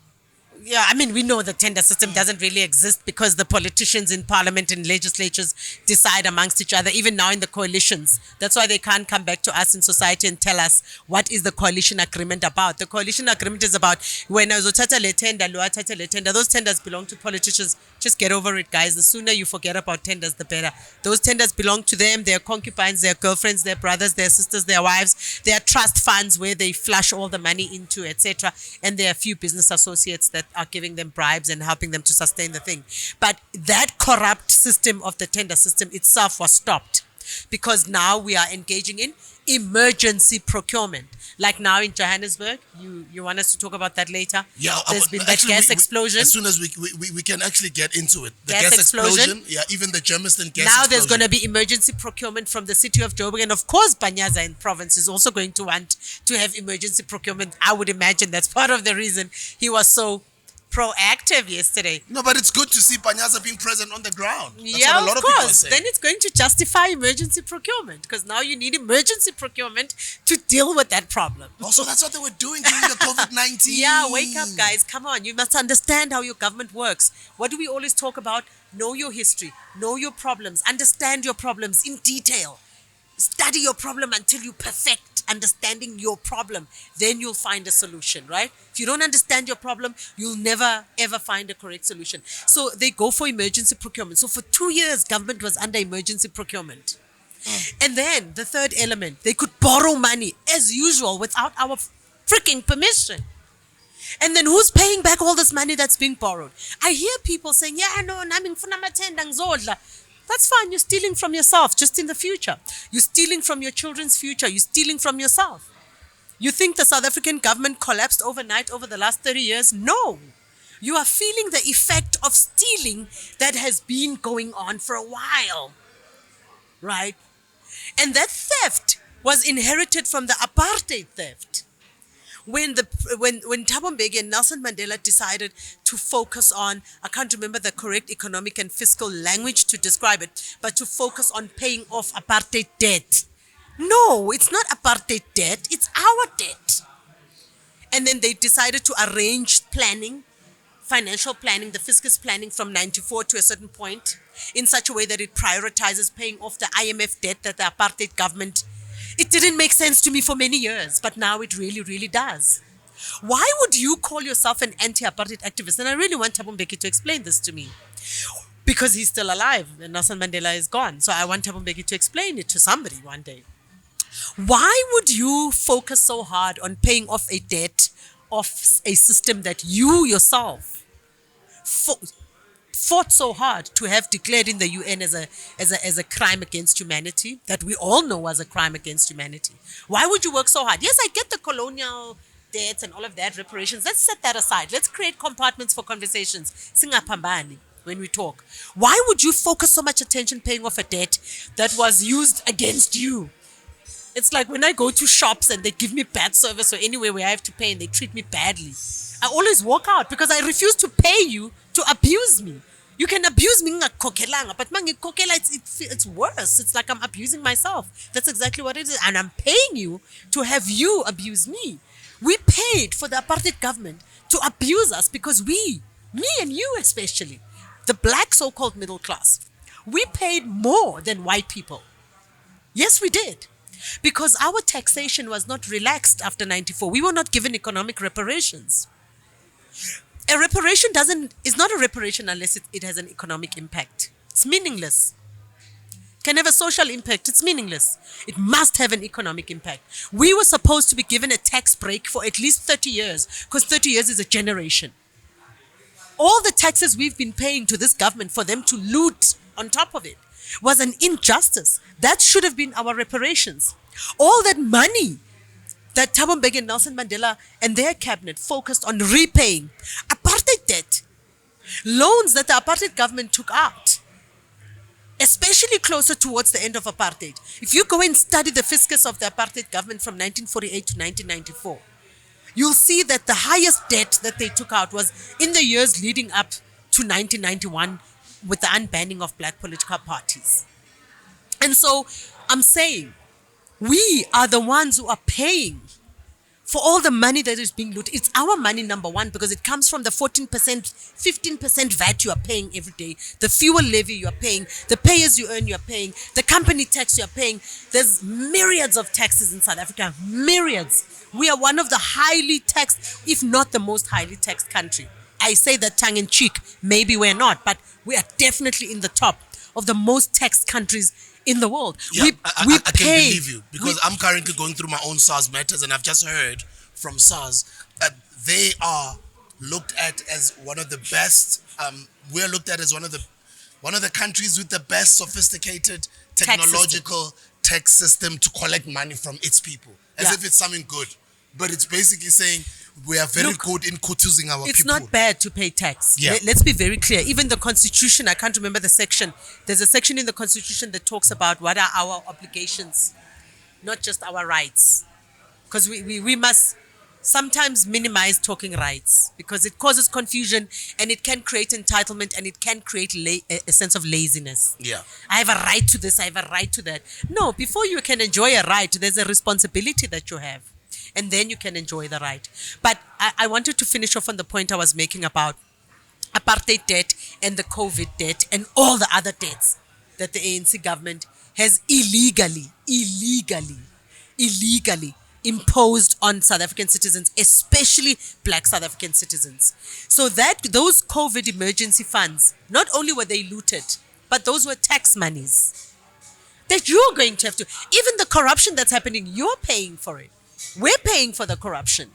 Yeah, I mean, we know the tender system doesn't really exist because the politicians in parliament and legislatures decide amongst each other, even now in the coalitions. That's why they can't come back to us in society and tell us what is the coalition agreement about. The coalition agreement is about when uzothatha le tender, lo athathe le tender. Those tenders belong to politicians. Just get over it, guys. The sooner you forget about tenders, the better. Those tenders belong to them, their concubines, their girlfriends, their brothers, their sisters, their wives, their trust funds where they flush all the money into, etc. And there are a few business associates that are giving them bribes and helping them to sustain the thing. But that corrupt system of the tender system itself was stopped because now we are engaging in emergency procurement. Like now in Johannesburg, you want us to talk about that later? Yeah, there's been that gas explosion. As soon as we can actually get into it. The gas explosion. Yeah, even the Germiston gas now explosion. there's going to be emergency procurement from the city of Joburg, and of course Banyaza in province is also going to want to have emergency procurement. I would imagine that's part of the reason he was so proactive yesterday. No, but it's good to see Panyaza being present on the ground. That's Yeah, what a lot of people are course. saying. Then it's going to justify emergency procurement because now you need emergency procurement to deal with that problem. Also, that's what they were doing during the COVID-19. Yeah, wake up, guys. Come on. You must understand how your government works. What do we always talk about? Know your history, know your problems, understand your problems in detail. Study your problem until you perfect understanding your problem. Then you'll find a solution, right? If you don't understand your problem, you'll never ever find a correct solution. So they go for emergency procurement. So for 2 years, government was under emergency procurement. And then the third element, they could borrow money as usual without our freaking permission. And then who's paying back all this money that's being borrowed? I hear people saying, yeah, no, nami ngifuna amathenda ngizodla. That's fine. You're stealing from yourself just in the future. You're stealing from your children's future. You're stealing from yourself. You think the South African government collapsed overnight over the last 30 years? No. You are feeling the effect of stealing that has been going on for a while. Right? And that theft was inherited from the apartheid theft. When Thabo Mbeki and Nelson Mandela decided to focus on, I can't remember the correct economic and fiscal language to describe it, but to focus on paying off apartheid debt. No, it's not apartheid debt, it's our debt. And then they decided to arrange planning, financial planning, the fiscus planning from 94 to a certain point in such a way that it prioritizes paying off the IMF debt that the apartheid government. It didn't make sense to me for many years, but now it really, really does. Why would you call yourself an anti-apartheid activist? And I really want Thabo Mbeki to explain this to me. Because he's still alive and Nelson Mandela is gone. So I want Thabo Mbeki to explain it to somebody one day. Why would you focus so hard on paying off a debt of a system that you yourself fought so hard to have declared in the UN as a crime against humanity, that we all know was a crime against humanity? Why would you work so hard? Yes, I get the colonial debts and all of that, reparations. Let's set that aside. Let's create compartments for conversations. Singapambani when we talk. Why would you focus so much attention paying off a debt that was used against you? It's like when I go to shops and they give me bad service or anywhere where I have to pay and they treat me badly. I always walk out because I refuse to pay you to abuse me. You can abuse me, but it's worse. It's like I'm abusing myself. That's exactly what it is. And I'm paying you to have you abuse me. We paid for the apartheid government to abuse us because me and you especially, the black so-called middle class, we paid more than white people. Yes, we did. Because our taxation was not relaxed after 94. We were not given economic reparations. A reparation is not a reparation unless it has an economic impact. It's meaningless. Can have a social impact. It's meaningless. It must have an economic impact. We were supposed to be given a tax break for at least 30 years because 30 years is a generation. All the taxes we've been paying to this government for them to loot on top of it was an injustice. That should have been our reparations. All that money that Thabo Mbeki and Nelson Mandela and their cabinet focused on repaying apartheid debt, loans that the apartheid government took out, especially closer towards the end of apartheid. If you go and study the fiscus of the apartheid government from 1948 to 1994, you'll see that the highest debt that they took out was in the years leading up to 1991 with the unbanning of black political parties. And so I'm saying we are the ones who are paying for all the money that is being looted. It's our money, number one, because it comes from the 14%, 15% VAT you are paying every day, the fuel levy you are paying, the pay as you earn you are paying, the company tax you are paying. There's myriads of taxes in South Africa, myriads. We are one of the highly taxed, if not the most highly taxed country. I say that tongue in cheek. Maybe we're not, but we are definitely in the top of the most taxed countries in the world. Yeah, I can believe you because I'm currently going through my own SARS matters, and I've just heard from SARS that they are looked at as one of the best. We're looked at as one of the countries with the best sophisticated technological tax system to collect money from its people, as if it's something good. But it's basically saying we are very good in choosing our people. It's not bad to pay tax. Yeah. Let's be very clear. Even the Constitution, I can't remember the section. There's a section in the Constitution that talks about what are our obligations, not just our rights. Because we must sometimes minimize talking rights because it causes confusion and it can create entitlement and it can create a sense of laziness. Yeah. I have a right to this, I have a right to that. No, before you can enjoy a right, there's a responsibility that you have. And then you can enjoy the right. But I wanted to finish off on the point I was making about apartheid debt and the COVID debt and all the other debts that the ANC government has illegally imposed on South African citizens, especially black South African citizens. So that those COVID emergency funds, not only were they looted, but those were tax monies that you're going to have to, even the corruption that's happening, you're paying for it. We're paying for the corruption.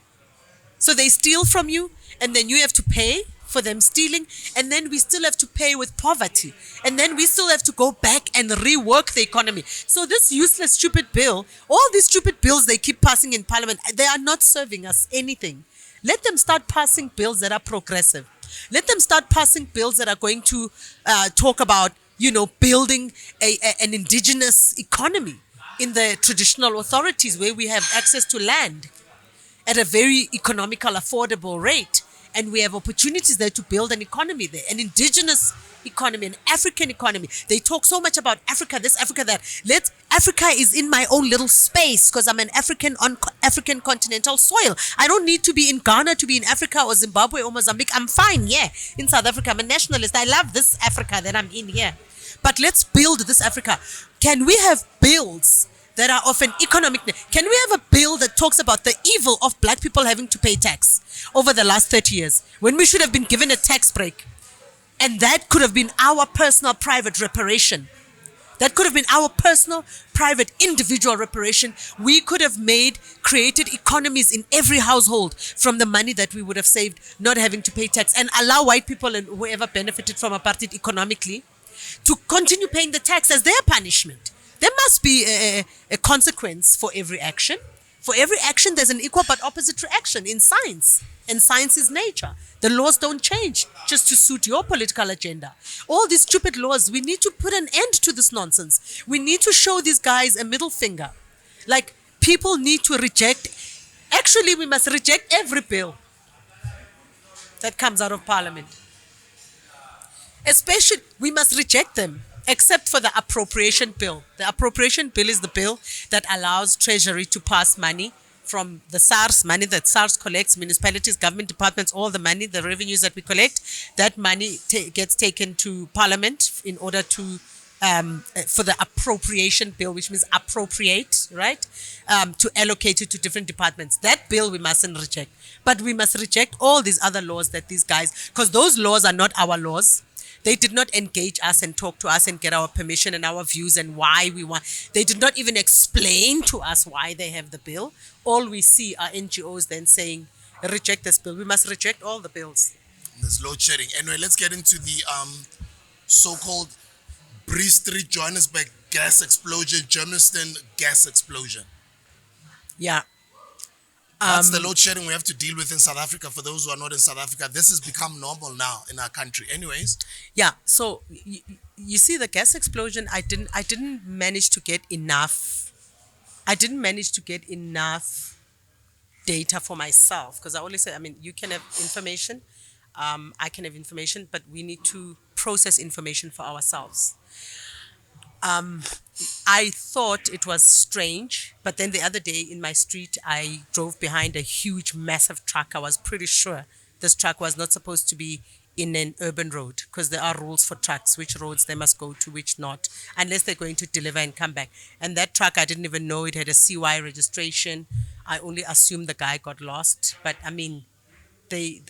So they steal from you, and then you have to pay for them stealing, and then we still have to pay with poverty. And then we still have to go back and rework the economy. So this useless, stupid bill, all these stupid bills they keep passing in Parliament, they are not serving us anything. Let them start passing bills that are progressive. Let them start passing bills that are going to talk about, building an indigenous economy in the traditional authorities where we have access to land at a very economical, affordable rate. And we have opportunities there to build an economy there, an indigenous economy, an African economy. They talk so much about Africa, this, Africa, that. Africa is in my own little space because I'm an African on African continental soil. I don't need to be in Ghana to be in Africa or Zimbabwe or Mozambique. I'm fine, in South Africa. I'm a nationalist. I love this Africa that I'm in here. But let's build this Africa. Can we have bills that are of an economic... Can we have a bill that talks about the evil of black people having to pay tax over the last 30 years when we should have been given a tax break? And that could have been our personal private reparation. That could have been our personal, private, individual reparation. We could have created economies in every household from the money that we would have saved not having to pay tax, and allow white people and whoever benefited from apartheid economically to continue paying the tax as their punishment. There must be a consequence for every action. For every action, there's an equal but opposite reaction in science. And science is nature. The laws don't change just to suit your political agenda. All these stupid laws, we need to put an end to this nonsense. We need to show these guys a middle finger. Like, people need to reject... Actually, we must reject every bill that comes out of Parliament. Especially, we must reject them, except for the appropriation bill. The appropriation bill is the bill that allows Treasury to pass money from the SARS money that SARS collects, municipalities, government departments, all the money, the revenues that we collect, that money gets taken to Parliament in order to for the appropriation bill, which means appropriate, right? To allocate it to different departments. That bill we mustn't reject. But we must reject all these other laws that these guys, because those laws are not our laws. They did not engage us and talk to us and get our permission and our views and why we want. They did not even explain to us why they have the bill. All we see are NGOs then saying, reject this bill. We must reject all the bills. There's load shedding. Anyway, let's get into the so-called Bree Street, Johannesburg gas explosion, Germiston gas explosion. Yeah. That's the load shedding we have to deal with in South Africa. For those who are not in South Africa, this has become normal now in our country. Anyways. Yeah. So you see the gas explosion. I didn't manage to get enough. I didn't manage to get enough data for myself because I always say, I mean, you can have information, I can have information, but we need to process information for ourselves. I thought it was strange, but then the other day in my street, I drove behind a huge, massive truck. I was pretty sure this truck was not supposed to be in an urban road because there are rules for trucks, which roads they must go to, which not, unless they're going to deliver and come back. And that truck, I didn't even know it had a CY registration. I only assumed the guy got lost. But I mean,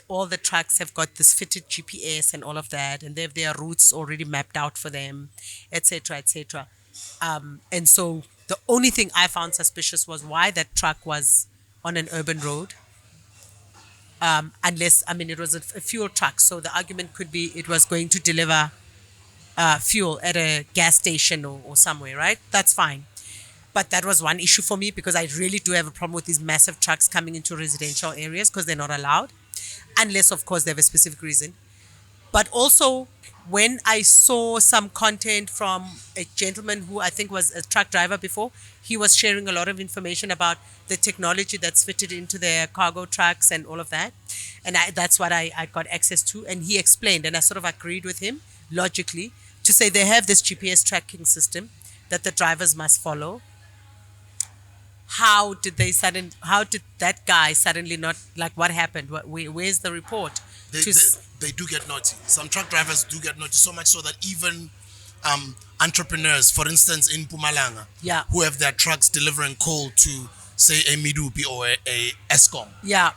all the trucks have got this fitted GPS and all of that, and they have their routes already mapped out for them, etc., etc. And so the only thing I found suspicious was why that truck was on an urban road. Unless, I mean, it was a fuel truck, so the argument could be it was going to deliver fuel at a gas station or somewhere, right? That's fine. But that was one issue for me because I really do have a problem with these massive trucks coming into residential areas because they're not allowed, unless, of course, they have a specific reason. But also, when I saw some content from a gentleman who I think was a truck driver before, he was sharing a lot of information about the technology that's fitted into their cargo trucks and all of that. And that's what I got access to. And he explained, and I sort of agreed with him logically, to say they have this GPS tracking system that the drivers must follow. How did that guy suddenly not, like, what happened? Where's the report? They do get naughty. Some truck drivers do get naughty, so much so that even entrepreneurs, for instance, in Mpumalanga, yeah, who have their trucks delivering coal to, say, a Midupi or a Eskom, yeah,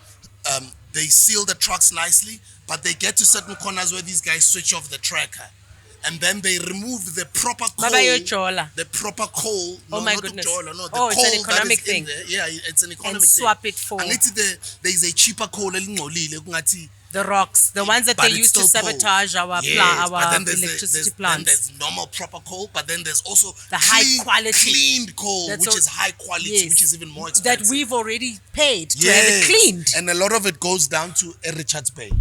they seal the trucks nicely, but they get to certain corners where these guys switch off the tracker. And then they remove the proper coal. The proper coal. Oh, my goodness. The coal it's an economic thing. thing. Yeah, it's an economic and thing. swap it for. And there's a cheaper coal. The rocks, the ones that they use to sabotage our electricity plants. Then there's normal proper coal, but then there's also the high quality cleaned coal, which is high quality, yes, which is even more expensive. That we've already paid to have it cleaned. And a lot of it goes down to Richards Bay.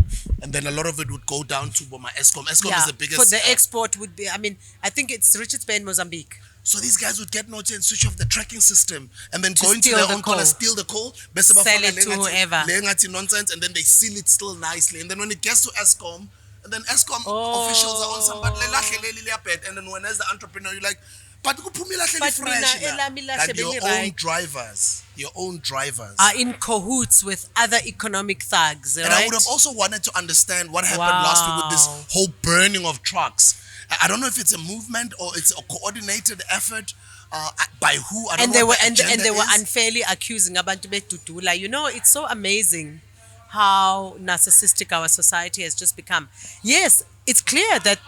And then a lot of it would go down to Boma Eskom. Eskom is the biggest. For the export would be, I mean, I think it's Richards Bay in Mozambique. So these guys would get naughty and switch off the tracking system and then go into their own corner, steal the coal, sell it to whoever. Nonsense, and then they seal it still nicely. And then when it gets to Eskom, and then Eskom officials are on some, and then when as the entrepreneur, you're like, but your own drivers are in cahoots with other economic thugs. And I would have also wanted to understand what happened last week with this whole burning of trucks. I don't know if it's a movement or it's a coordinated effort by who. I don't know and they were unfairly accusing abantu betutula. You know, it's so amazing how narcissistic our society has just become. Yes, it's clear that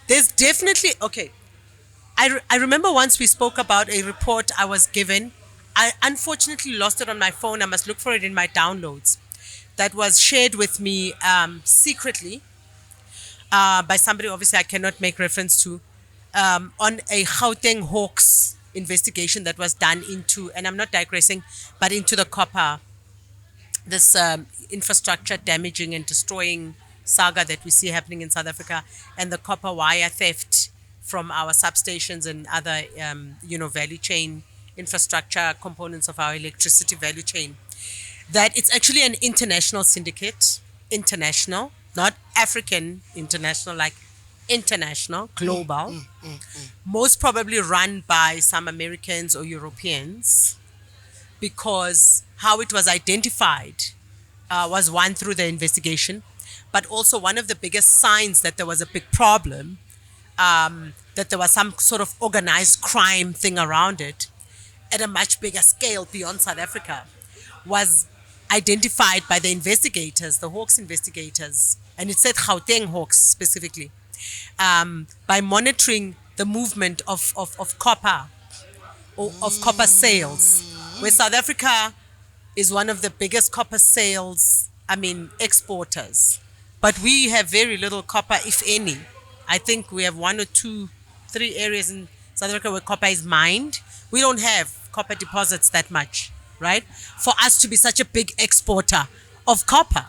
there's definitely I remember once we spoke about a report I was given. I unfortunately lost it on my phone. I must look for it in my downloads. That was shared with me secretly. By somebody obviously I cannot make reference to, on a Gauteng Hawks investigation that was done into, and I'm not digressing, but into the copper, this infrastructure damaging and destroying saga that we see happening in South Africa, and the copper wire theft from our substations and other, value chain infrastructure components of our electricity value chain. That it's actually an international syndicate, international, not African international, like international, global, most probably run by some Americans or Europeans, because how it was identified was one through the investigation, but also one of the biggest signs that there was a big problem, that there was some sort of organized crime thing around it at a much bigger scale beyond South Africa, was identified by the investigators, the Hawks investigators, and it said Gauteng Hawks specifically, by monitoring the movement of copper, or of copper sales, where South Africa is one of the biggest copper sales, exporters. But we have very little copper, if any. I think we have 1 or 2, 3 areas in South Africa where copper is mined. We don't have copper deposits that much, right? For us to be such a big exporter of copper.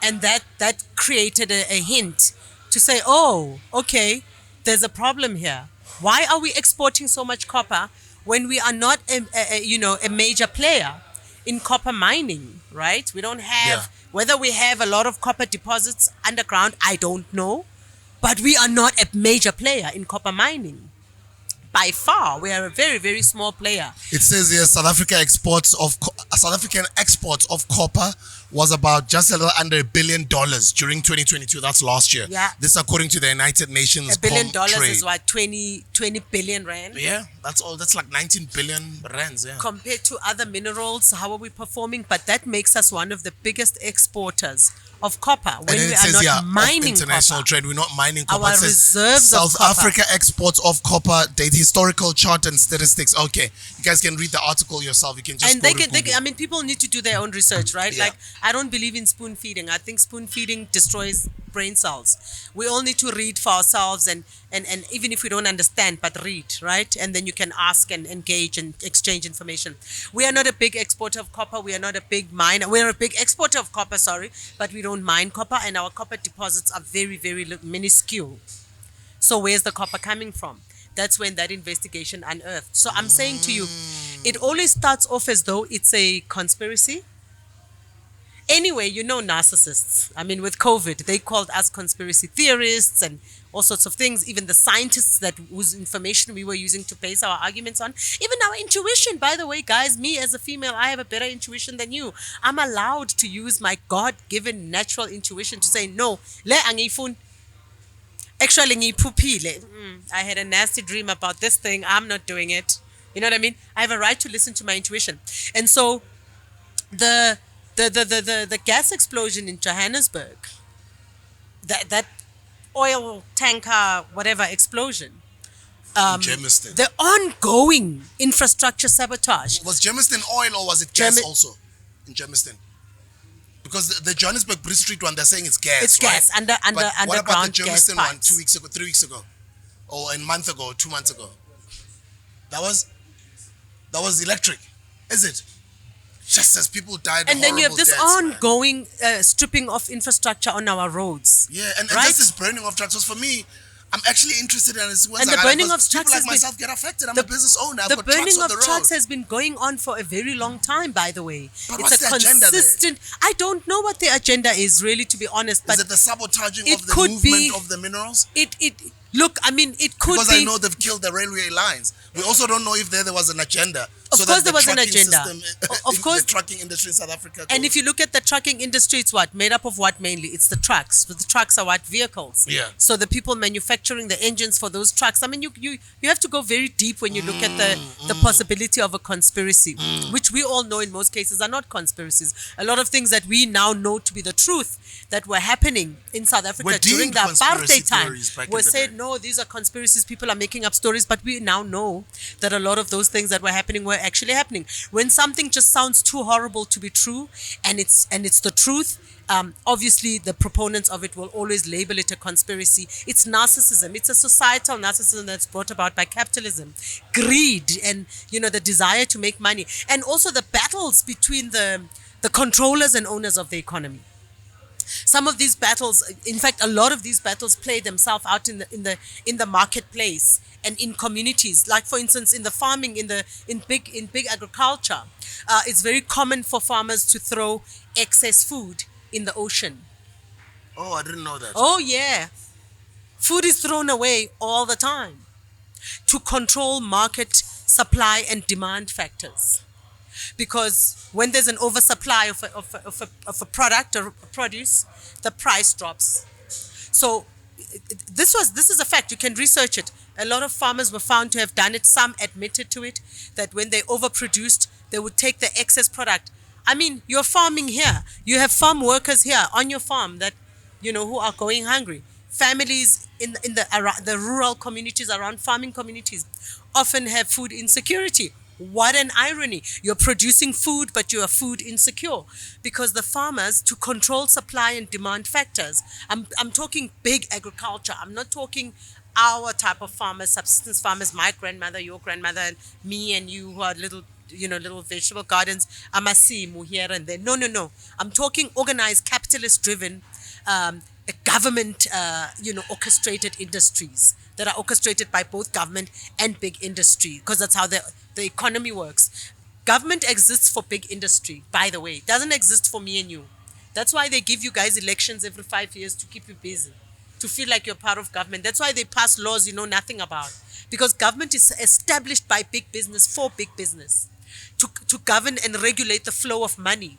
And that created a hint to say, oh, okay, there's a problem here. Why are we exporting so much copper when we are not a major player in copper mining, right? We don't have, whether we have a lot of copper deposits underground, I don't know, but we are not a major player in copper mining. By far, we are a very, very small player. It says here South African exports of copper was about just a little under $1 billion during 2022. That's last year. Yeah. This according to the United Nations. $1 billion is what, 20 billion rand? Yeah, that's all. That's like 19 billion rands. Yeah. Compared to other minerals, how are we performing? But that makes us one of the biggest exporters of copper when we are not mining international copper. trade. We're not mining copper. Our reserves South of copper. Africa exports of copper, data historical chart and statistics. Okay, you guys can read the article yourself. You can just people need to do their own research, right? Yeah. Like, I don't believe in spoon feeding. I think spoon feeding destroys brain cells. We all need to read for ourselves, and even if we don't understand, but read, right? And then you can ask and engage and exchange information. We are not a big exporter of copper. We are not a big miner. We're a big exporter of copper, but we don't mine copper, and our copper deposits are very, very minuscule. So where's the copper coming from? That's when that investigation unearthed. So I'm saying to you, it always starts off as though it's a conspiracy. Anyway, narcissists. With COVID, they called us conspiracy theorists and all sorts of things. Even the scientists whose information we were using to base our arguments on. Even our intuition, by the way, guys, me as a female, I have a better intuition than you. I'm allowed to use my God-given natural intuition to say, no, le angifun. Actually, I had a nasty dream about this thing. I'm not doing it. You know what I mean? I have a right to listen to my intuition. And so the gas explosion in Johannesburg, that oil tanker, whatever explosion, Germiston. the ongoing infrastructure sabotage. Was Germiston oil or was it gas also in Germiston? Because the Johannesburg Bridge Street one, they're saying it's gas. It's gas, but underground what about the gas Germiston one pipes. 2 weeks ago, 3 weeks ago, or a month ago, 2 months ago? That was electric, is it? Just as people died. And then you have this deaths, ongoing stripping of infrastructure on our roads. Yeah, and right? this burning of trucks. For me, I'm actually interested in this. And the burning of trucks people like has myself get affected. I'm a business owner. I've the got burning trucks on of the road. trucks has been going on for a very long time, by the way. But it's what's a the agenda consistent. I don't know what the agenda is, really, to be honest. But is it the sabotaging it of the could movement of the minerals? It look. It could because be. I know they've killed the railway lines. We also don't know if there was an agenda. Of course, there was an agenda. Of course, the trucking industry in South Africa. And if you look at the trucking industry, it's what? Made up of what mainly? It's the trucks. The trucks are what? Vehicles. Yeah. So the people manufacturing the engines for those trucks. You have to go very deep when you look at the possibility of a conspiracy, which we all know in most cases are not conspiracies. A lot of things that we now know to be the truth that were happening in South Africa during the apartheid time were said, no, these are conspiracies. People are making up stories. But we now know that a lot of those things that were happening were actually happening. When something just sounds too horrible to be true, and it's the truth, obviously the proponents of it will always label it a conspiracy. It's narcissism. It's a societal narcissism that's brought about by capitalism, greed, and the desire to make money, and also the battles between the controllers and owners of the economy. Some of these battles, in fact, a lot of these battles play themselves out in the marketplace and in communities. Like, for instance, in the farming, in big agriculture, it's very common for farmers to throw excess food in the ocean. Oh, I didn't know that. Oh, yeah. Food is thrown away all the time to control market supply and demand factors. because when there's an oversupply of a product or produce, the price drops. So this is a fact. You can research it. A lot of farmers were found to have done it. Some admitted to it, that when they overproduced, they would take the excess product. I mean, you're farming here. You have farm workers here on your farm that, who are going hungry. Families in the rural communities, around farming communities, often have food insecurity. What an irony. You're producing food, but you are food insecure, because the farmers, to control supply and demand factors, I'm talking big agriculture. I'm not talking our type of farmers, subsistence farmers, my grandmother, your grandmother, and me and you, who are little vegetable gardens, amasimu here and there. No. I'm talking organized, capitalist-driven, government, orchestrated industries that are orchestrated by both government and big industry, because that's how the economy works. Government exists for big industry, by the way. It doesn't exist for me and you. That's why they give you guys elections every 5 years, to keep you busy, to feel like you're part of government. That's why they pass laws you know nothing about, because government is established by big business, for big business, to govern and regulate the flow of money,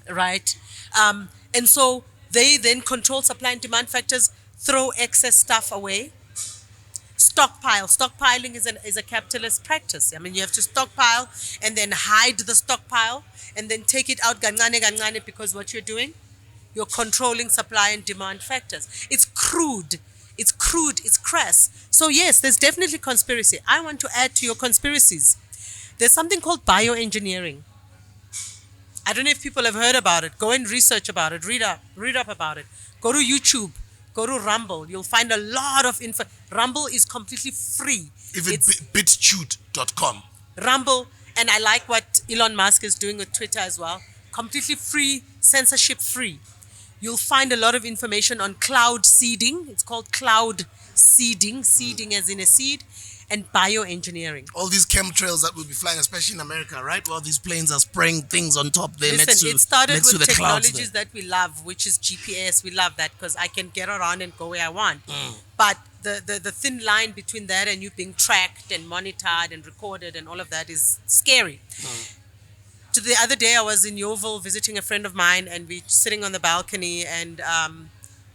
right? And so they then control supply and demand factors, throw excess stuff away. Stockpiling is a capitalist practice. I mean, you have to stockpile and then hide the stockpile and then take it out gancane, because what you're doing, you're controlling supply and demand factors. It's crude, it's crass. So yes, there's definitely conspiracy. I want to add to your conspiracies. There's something called bioengineering. I don't know if people have heard about it. Go and research about it. Read up about it. Go to YouTube. Go to Rumble. You'll find a lot of info. Rumble is completely free. Even bitchute.com. Rumble, and I like what Elon Musk is doing with Twitter as well. Completely free, censorship free. You'll find a lot of information on cloud seeding. It's called cloud seeding. Seeding as in a seed. And bioengineering. All these chemtrails that will be flying, especially in America, right? Well, these planes are spraying things on top there. Listen, it started with the technologies that we love, which is GPS. We love that because I can get around and go where I want. But the thin line between that and you being tracked and monitored and recorded and all of that is scary. So the other day I was in Yeovil visiting a friend of mine, and we sitting on the balcony, and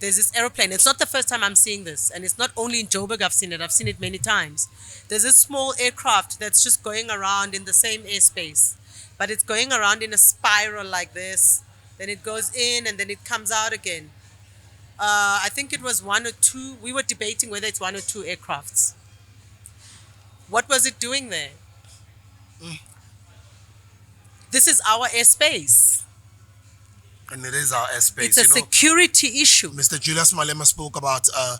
there's this aeroplane. It's not the first time I'm seeing this, and it's not only in Joburg I've seen it many times. There's this small aircraft that's just going around in the same airspace, but it's going around in a spiral like this. Then it goes in and then it comes out again. I think it was one or two. We were debating whether it's one or two aircrafts. What was it doing there? This is our airspace. And it is our airspace. It's a security issue. Mr. Julius Malema spoke about a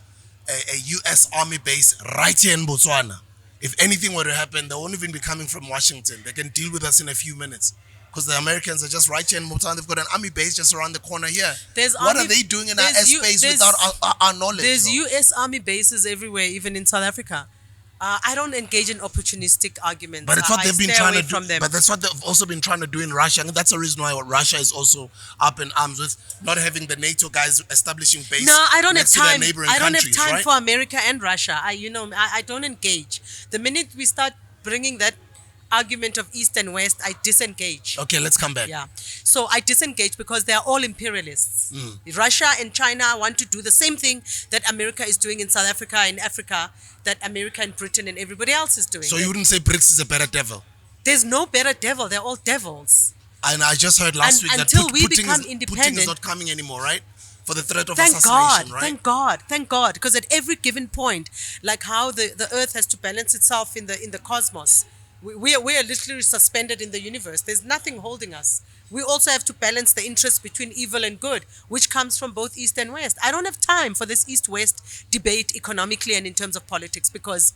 U.S. Army base right here in Botswana. If anything were to happen, they won't even be coming from Washington. They can deal with us in a few minutes. Because the Americans are just right here in Botswana. They've got an army base just around the corner here. What are they doing in our airspace without our knowledge? There's U.S. Army bases everywhere, even in South Africa. I don't engage in opportunistic arguments. But it's what they've been trying to do. But that's what they've also been trying to do in Russia. And that's the reason why Russia is also up in arms with not having the NATO guys establishing base. No, I don't have time. I don't have time for America and Russia. I don't engage. The minute we start bringing that argument of East and West, I disengage. Okay, let's come back. Yeah. So I disengage because they are all imperialists. Russia and China want to do the same thing that America is doing in South Africa and Africa, that America and Britain and everybody else is doing. So you wouldn't say BRICS is a better devil? There's no better devil. They're all devils. And I just heard last week that Putin is not coming anymore, right? For the threat of assassination, right? Thank God. Because at every given point, like how the Earth has to balance itself in the cosmos, we are literally suspended in the universe. There's nothing holding us. We also have to balance the interests between evil and good, which comes from both East and West. I don't have time for this East-West debate economically and in terms of politics, because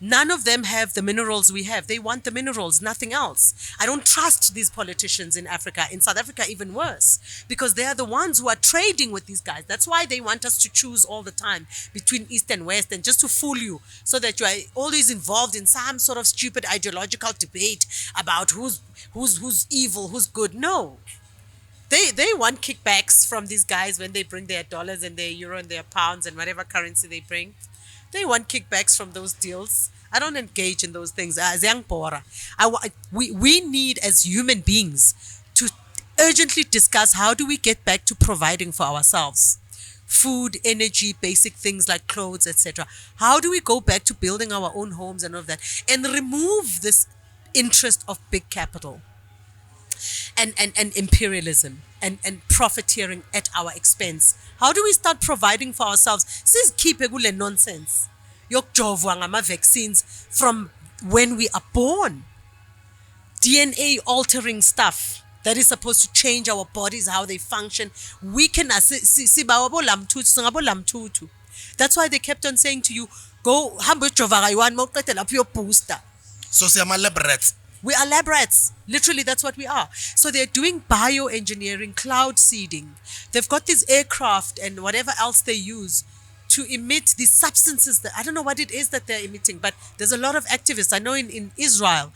none of them have the minerals we have. They want the minerals, nothing else. I don't trust these politicians in Africa, in South Africa even worse, because they are the ones who are trading with these guys. That's why they want us to choose all the time between East and West, and just to fool you, so that you are always involved in some sort of stupid ideological debate about who's evil, who's good. No. They want kickbacks from these guys when they bring their dollars and their euro and their pounds and whatever currency they bring. They want kickbacks from those deals. I don't engage in those things. Ziyangibhora. We need as human beings to urgently discuss how do we get back to providing for ourselves. Food, energy, basic things like clothes, etc. How do we go back to building our own homes and all of that and remove this interest of big capital and imperialism and profiteering at our expense? How do we start providing for ourselves? Sizikhiphe kule nonsense yokujovwa ngama-vaccines from when we are born. DNA altering stuff that is supposed to change our bodies, how they function. We can that's why they kept on saying to you, go hambo jova kayi-1 mawuqeda lapho uyobooster. So siyama-lab rats. We are lab rats. Literally, that's what we are. So they're doing bioengineering, cloud seeding. They've got these aircraft and whatever else they use to emit these substances that I don't know what it is that they're emitting, but there's a lot of activists. I know in Israel,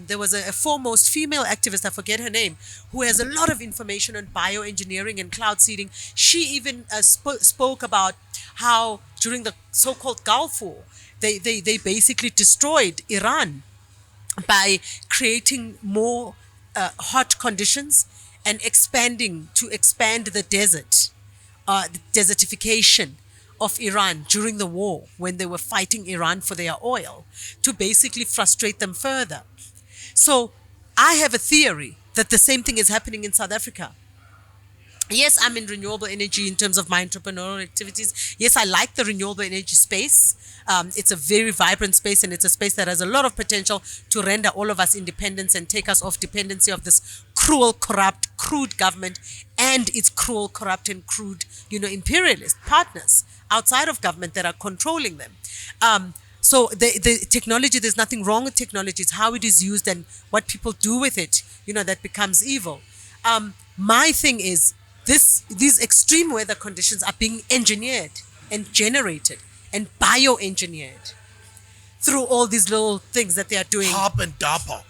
there was a foremost female activist, I forget her name, who has a lot of information on bioengineering and cloud seeding. She even spoke about how during the so-called Gulf War, they basically destroyed Iran by creating more hot conditions and expand the desert, the desertification of Iran during the war when they were fighting Iran for their oil to basically frustrate them further. So I have a theory that the same thing is happening in South Africa. Yes, I'm in renewable energy in terms of my entrepreneurial activities. Yes, I like the renewable energy space. It's a very vibrant space, and it's a space that has a lot of potential to render all of us independence and take us off dependency of this cruel, corrupt, crude government and its cruel, corrupt, and crude, imperialist partners outside of government that are controlling them. So the technology, there's nothing wrong with technology. It's how it is used and what people do with it, that becomes evil. My thing is, these extreme weather conditions are being engineered and generated and bioengineered through all these little things that they are doing. HARP and DARPA.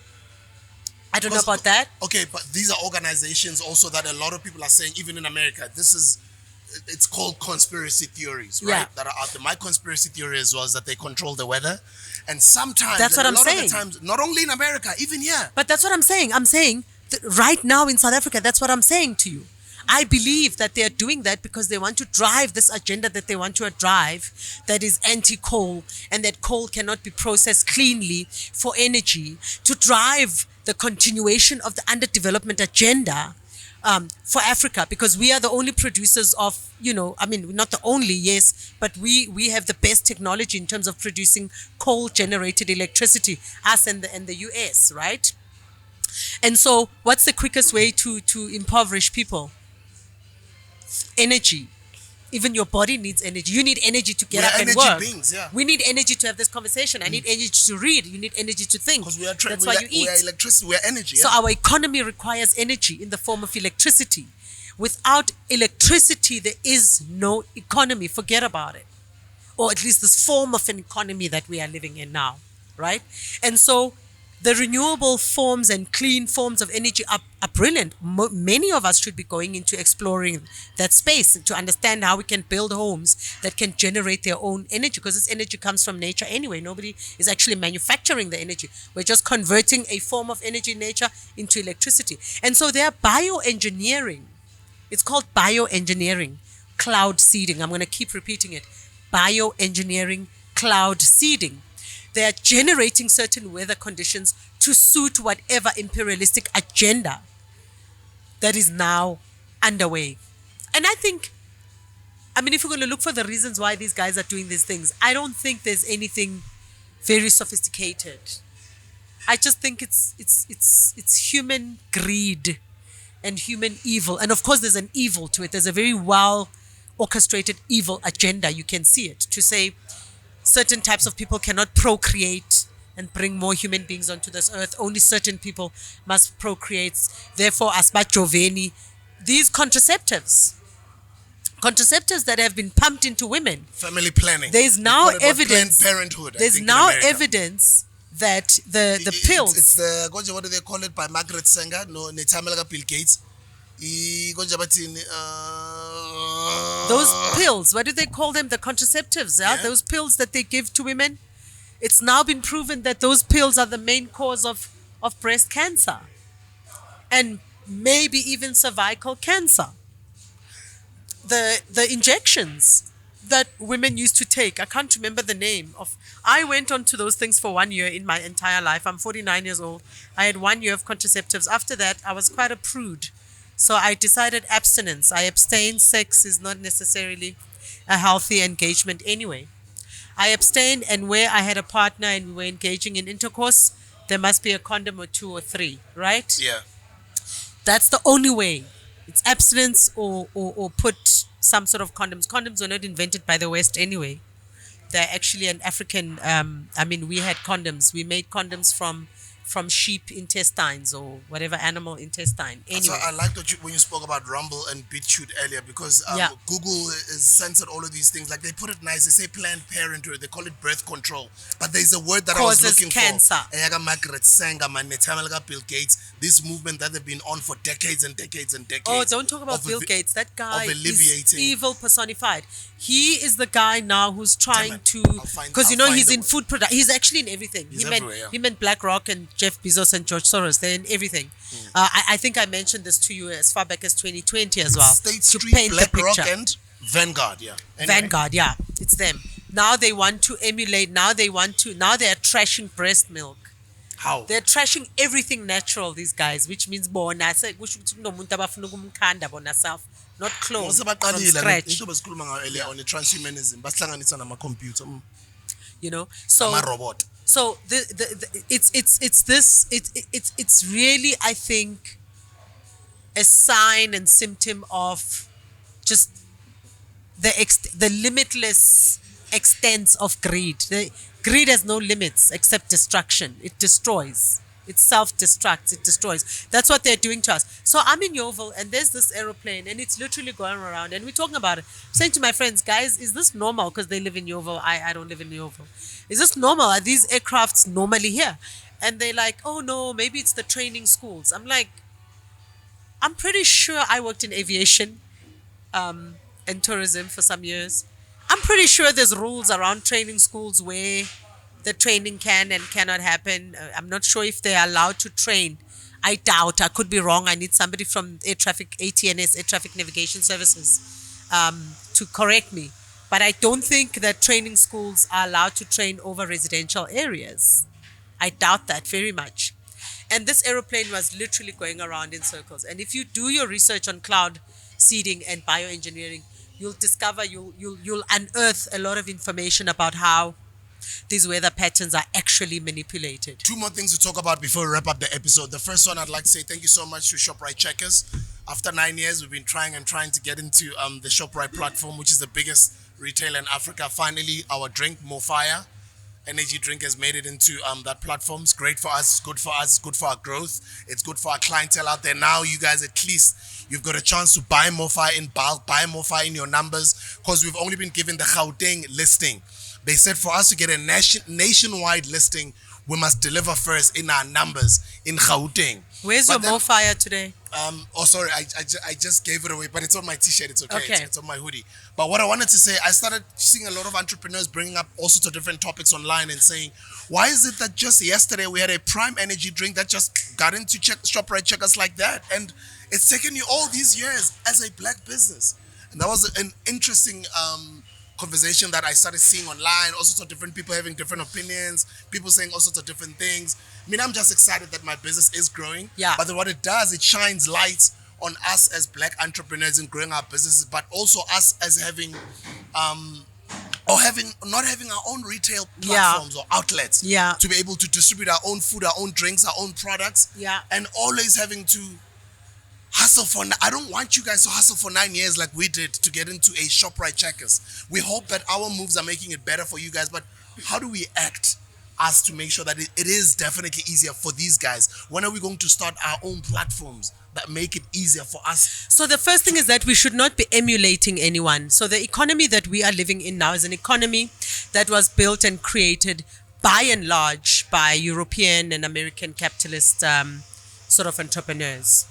I don't know about that. Okay, but these are organizations also that a lot of people are saying, even in America, it's called conspiracy theories, right? Yeah. That are out there. My conspiracy theory was that they control the weather. And sometimes, that's what I'm saying. A lot of the times, not only in America, even here. But that's what I'm saying. I'm saying that right now in South Africa, that's what I'm saying to you. I believe that they are doing that because they want to drive this agenda that they want to drive, that is anti-coal, and that coal cannot be processed cleanly for energy, to drive the continuation of the underdevelopment agenda for Africa, because we are the only producers of, not the only, yes, but we have the best technology in terms of producing coal-generated electricity, us and the US, right? And so what's the quickest way to impoverish people? Energy. Even your body needs energy. You need energy to get up and work. Beings, yeah. We need energy to have this conversation. I need energy to read. You need energy to think. Because that's why you eat. We are electricity. We are energy. So our economy requires energy in the form of electricity. Without electricity, there is no economy. Forget about it. Or at least this form of an economy that we are living in now, right? And so the renewable forms and clean forms of energy are brilliant. Many of us should be going into exploring that space to understand how we can build homes that can generate their own energy, because this energy comes from nature anyway. Nobody is actually manufacturing the energy. We're just converting a form of energy in nature into electricity. And so they are bioengineering. It's called bioengineering, cloud seeding. I'm going to keep repeating it. Bioengineering, cloud seeding. They are generating certain weather conditions to suit whatever imperialistic agenda that is now underway. And I think, if we're going to look for the reasons why these guys are doing these things, I don't think there's anything very sophisticated. I just think it's human greed and human evil. And of course, there's an evil to it. There's a very well orchestrated evil agenda. You can see it, to say certain types of people cannot procreate and bring more human beings onto this earth. Only certain people must procreate. Therefore, asbajoveni, these contraceptives that have been pumped into women. Family planning. There's now evidence. Planned Parenthood. There's now evidence that the pills. It's the, what do they call it, by Margaret Sanger? No, Bill Gates. Those pills, what do they call them? The contraceptives, yeah? Those pills that they give to women It's now been proven that those pills are the main cause of breast cancer and maybe even cervical cancer. The injections that women used to take, I can't remember the name of. I went on to those things for 1 year in my entire life. I'm 49 years old. I had 1 year of contraceptives. After that, I was quite a prude. So I decided abstinence. I abstained. Sex is not necessarily a healthy engagement anyway. I abstained, and where I had a partner and we were engaging in intercourse, there must be a condom or two or three, right? Yeah. That's the only way. It's abstinence or put some sort of condoms. Condoms were not invented by the West anyway. They're actually an African. We had condoms. We made condoms from sheep intestines or whatever animal intestine. Anyway. So I like that when you spoke about Rumble and BitChute earlier, because Google is censored all of these things. Like, they put it nice. They say Planned Parenthood. They call it birth control. But there's a word that Causes I was looking cancer. for. Eyaga Margaret Sanger, man, Netamela Bill Gates. This movement that they've been on for decades and decades and decades. Oh, don't talk about Bill Gates. That guy is alleviating evil personified. He is the guy now who's trying to, because he's in food product. He's actually in everything. Him and BlackRock and Jeff Bezos and George Soros. They're in everything. I think I mentioned this to you as far back as 2020 as well. State Street, BlackRock, and Vanguard. Yeah. Anyway. Vanguard. Yeah, it's them. Now they want to emulate. Now they are trashing breast milk. How? They're trashing everything natural, these guys, which means bona self, not clone from scratch. On the transhumanism, So robot. So it's really, I think, a sign and symptom of just the limitless extents of greed. Greed has no limits except destruction. It destroys. It self-destructs. It destroys. That's what they're doing to us. So I'm in Yeovil, and there's this aeroplane, and it's literally going around, and we're talking about it. I'm saying to my friends, guys, is this normal? Because they live in Yeovil. I don't live in Yeovil. Is this normal? Are these aircrafts normally here? And they're like, oh, no, maybe it's the training schools. I'm like, I'm pretty sure I worked in aviation and tourism for some years. I'm pretty sure there's rules around training schools where the training can and cannot happen. I'm not sure if they're allowed to train. I doubt. I could be wrong. I need somebody from air traffic, ATNS, Air Traffic Navigation Services, to correct me. But I don't think that training schools are allowed to train over residential areas. I doubt that very much. And this aeroplane was literally going around in circles. And if you do your research on cloud seeding and bioengineering, you'll discover, you'll unearth a lot of information about how these weather patterns are actually manipulated. Two more things to talk about before we wrap up the episode. The first one, I'd like to say thank you so much to ShopRite Checkers. After 9 years, we've been trying to get into the ShopRite platform, which is the biggest retailer in Africa. Finally, our drink, More Fire energy drink, has made it into that platform. It's great for us, good for us, good for our growth. It's good for our clientele out there. Now, you guys, at least you've got a chance to buy More Fire in bulk, buy More Fire in your numbers, because we've only been given the Gauteng listing. They said for us to get a nationwide listing, we must deliver first in our numbers in Gauteng. Where's your More Fire today? Sorry, I just gave it away, but it's on my t-shirt. It's okay. It's on my hoodie. But what I wanted to say, I started seeing a lot of entrepreneurs bringing up all sorts of different topics online and saying, why is it that just yesterday we had a prime energy drink that just got into ShopRite Checkers like that? And it's taken you all these years as a black business. And that was an interesting conversation that I started seeing online, all sorts of different people having different opinions, people saying all sorts of different things. I mean, I'm just excited that my business is growing. Yeah. But what it does, it shines light on us as black entrepreneurs in growing our businesses, but also us as having not having our own retail platforms or outlets to be able to distribute our own food, our own drinks, our own products, and always having to hustle for. I don't want you guys to hustle for 9 years like we did to get into a ShopRite Checkers. We hope that our moves are making it better for you guys, but how do we act as to make sure that it is definitely easier for these guys? When are we going to start our own platforms that make it easier for us? So the first thing is that we should not be emulating anyone. So the economy that we are living in now is an economy that was built and created by and large by European and American capitalist sort of entrepreneurs.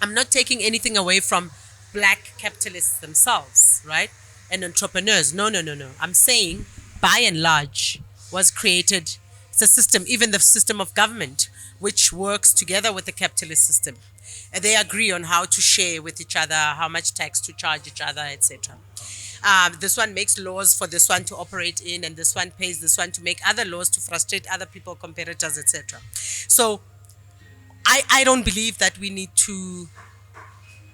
I'm not taking anything away from black capitalists themselves, right? And entrepreneurs. No. I'm saying by and large, was created. It's a system, even the system of government, which works together with the capitalist system. And they agree on how to share with each other, how much tax to charge each other, etc. This one makes laws for this one to operate in, and this one pays this one to make other laws to frustrate other people, competitors, etc. So I don't believe that we need to.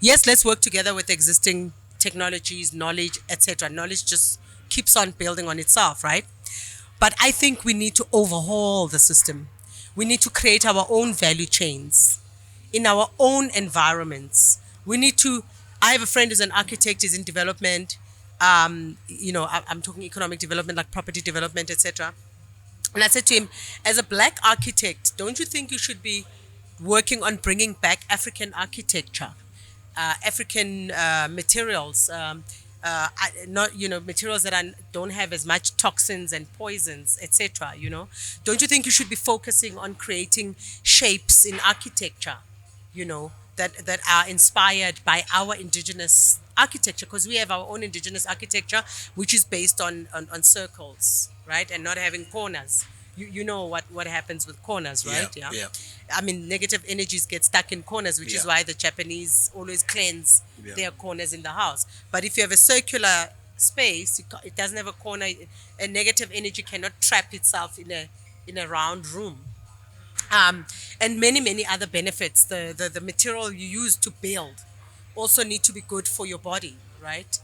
Yes, let's work together with existing technologies, knowledge, etc. Knowledge just keeps on building on itself, right? But I think we need to overhaul the system. We need to create our own value chains in our own environments. We need to. I have a friend who's an architect, is in development. I'm talking economic development, like property development, etc. And I said to him, as a black architect, don't you think you should be working on bringing back African architecture, African materials, not materials that don't have as much toxins and poisons, etc. Don't you think you should be focusing on creating shapes in architecture, that are inspired by our indigenous architecture, because we have our own indigenous architecture, which is based on circles, right, and not having corners. You know what happens with corners, right? Yeah. I mean, negative energies get stuck in corners, which is why the Japanese always cleanse their corners in the house. But if you have a circular space, it doesn't have a corner. A negative energy cannot trap itself in a round room. And many other benefits. The material you use to build also need to be good for your body, right?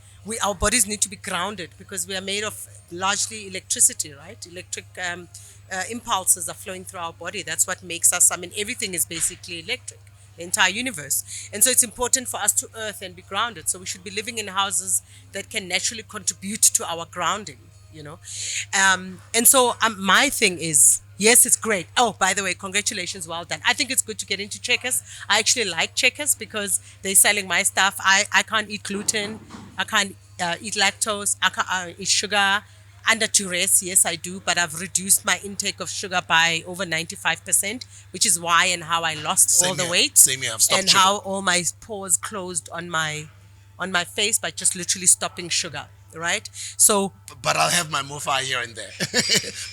Our bodies need to be grounded because we are made of largely electricity, right? Electric impulses are flowing through our body. That's what makes us. I mean, everything is basically electric, the entire universe. And so it's important for us to earth and be grounded. So we should be living in houses that can naturally contribute to our grounding, And so my thing is, yes, it's great. Oh, by the way, congratulations, well done. I think it's good to get into Checkers. I actually like Checkers because they're selling my stuff. I can't eat gluten. I can't eat lactose. I can't eat sugar. Under duress, yes, I do, but I've reduced my intake of sugar by over 95%, which is why and how I lost all the weight. Same here. I've stopped and sugar. How all my pores closed on my face by just literally stopping sugar. Right, so. But I'll have my mofire here and there.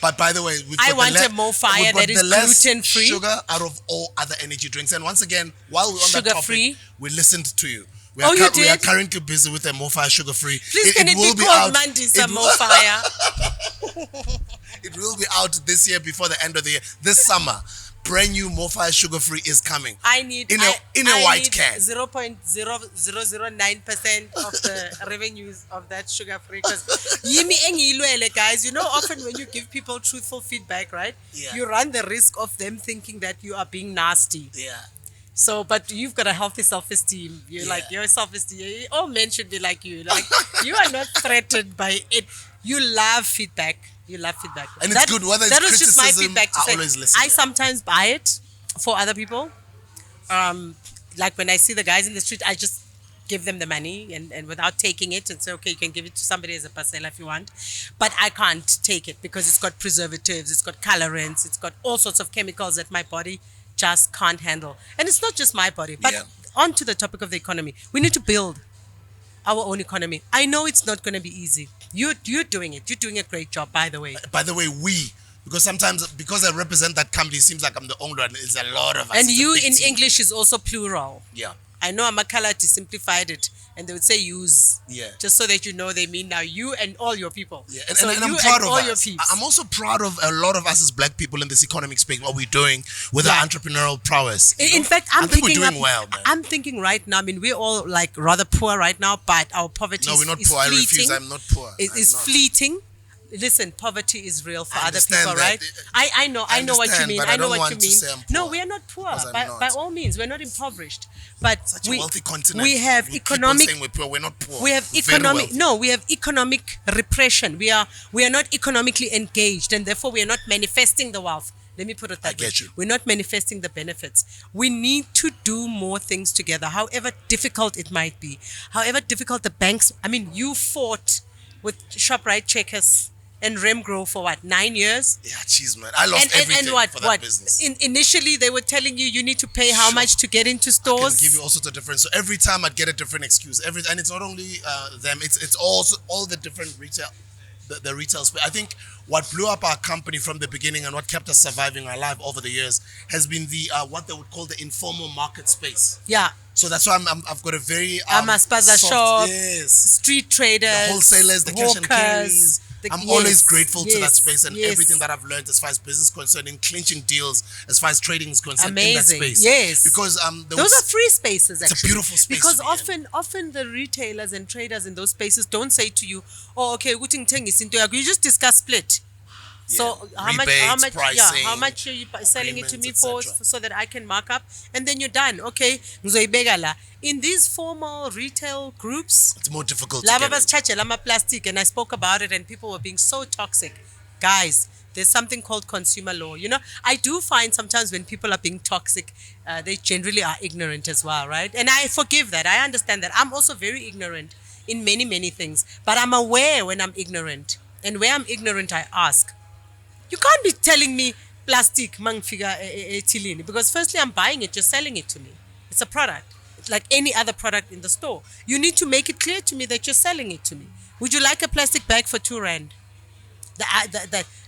But by the way, I want a mofire that is gluten free. Sugar out of all other energy drinks. And once again, while we're on that topic, free. We listened to you. We are currently busy with a mofire sugar free. Please, can it be called MANDISA mofire? It will be out this year before the end of the year. This summer. Brand new mofire sugar free is coming. I need in a white can. 0.0009% of the revenues of that sugar free. Because guys, often when you give people truthful feedback, right? Yeah. You run the risk of them thinking that you are being nasty. Yeah. So, but you've got a healthy self-esteem. Like your self-esteem. All men should be like you. Like you are not threatened by it. You love feedback. And it's good. Whether it's that was criticism, just my feedback to I say. always listen. I sometimes buy it for other people. Like when I see the guys in the street, I just give them the money and without taking it and say, okay, you can give it to somebody as a parcel if you want. But I can't take it because it's got preservatives, it's got colorants, it's got all sorts of chemicals that my body just can't handle. And it's not just my body. But on to the topic of the economy. We need to build our own economy. I know it's not going to be easy. You're doing it. You're doing a great job, by the way. By the way, because sometimes, because I represent that company, it seems like I'm the only one. It's a lot of us. And you in English is also plural. Yeah. I know Amakala simplified it, and they would say use. Yeah. Just so that they mean now you and all your people. Yeah. And I'm proud of all us. your peeps. I'm also proud of a lot of us as black people in this economic space, what we're doing with our entrepreneurial prowess. In fact, I think we're doing well, man. I'm thinking right now, we're all like rather poor right now, but our poverty No, we're not is poor. fleeting. I refuse. I'm not poor. It's fleeting. Listen, poverty is real for other understand people, that. right? I know what you mean. But I know what you to mean. say I'm poor, No, we are not poor. By all means, we're not impoverished. But such a wealthy continent. we have economic. Keep on saying we're poor. We're not poor. We have We're very economic. wealthy. No, we have economic repression. We are not economically engaged, and therefore we are not manifesting the wealth. Let me put it that way. I get you. We're not manifesting the benefits. We need to do more things together, however difficult it might be. However difficult the banks. You fought with ShopRite, Checkers, and Remgrow for what, 9 years? Yeah, jeez, man. I lost everything for that business. Initially, they were telling you need to pay how much to get into I stores. can give you all sorts of different. So every time I'd get a different excuse. And it's not only them. It's also all the different retail, the retail space. I think what blew up our company from the beginning and what kept us surviving alive over the years has been the what they would call the informal market space. Yeah. So that's why I've got a very Spaza soft, shop, yes, street traders, the wholesalers, the cash and carries. I'm always grateful to that space and everything that I've learned as far as business concerning clinching deals, as far as trading is concerned in that space. Yes, because those are free spaces. Actually, it's a beautiful space. Because often the retailers and traders in those spaces don't say to you, "Oh, okay, you just discuss split." So how much, pricing, how much are you selling it to me for, so that I can mark up, and then you're done. Okay, in these formal retail groups, it's more difficult. Plastic, and I spoke about it, and people were being so toxic. Guys, there's something called consumer law. You know, I do find sometimes when people are being toxic, they generally are ignorant as well, right? And I forgive that. I understand that. I'm also very ignorant in many things, but I'm aware when I'm ignorant, and where I'm ignorant, I ask. You can't be telling me plastic mangfika etilini, because firstly I'm buying it, you're selling it to me. It's a product. It's like any other product in the store. You need to make it clear to me that you're selling it to me. Would you like a plastic bag for R2?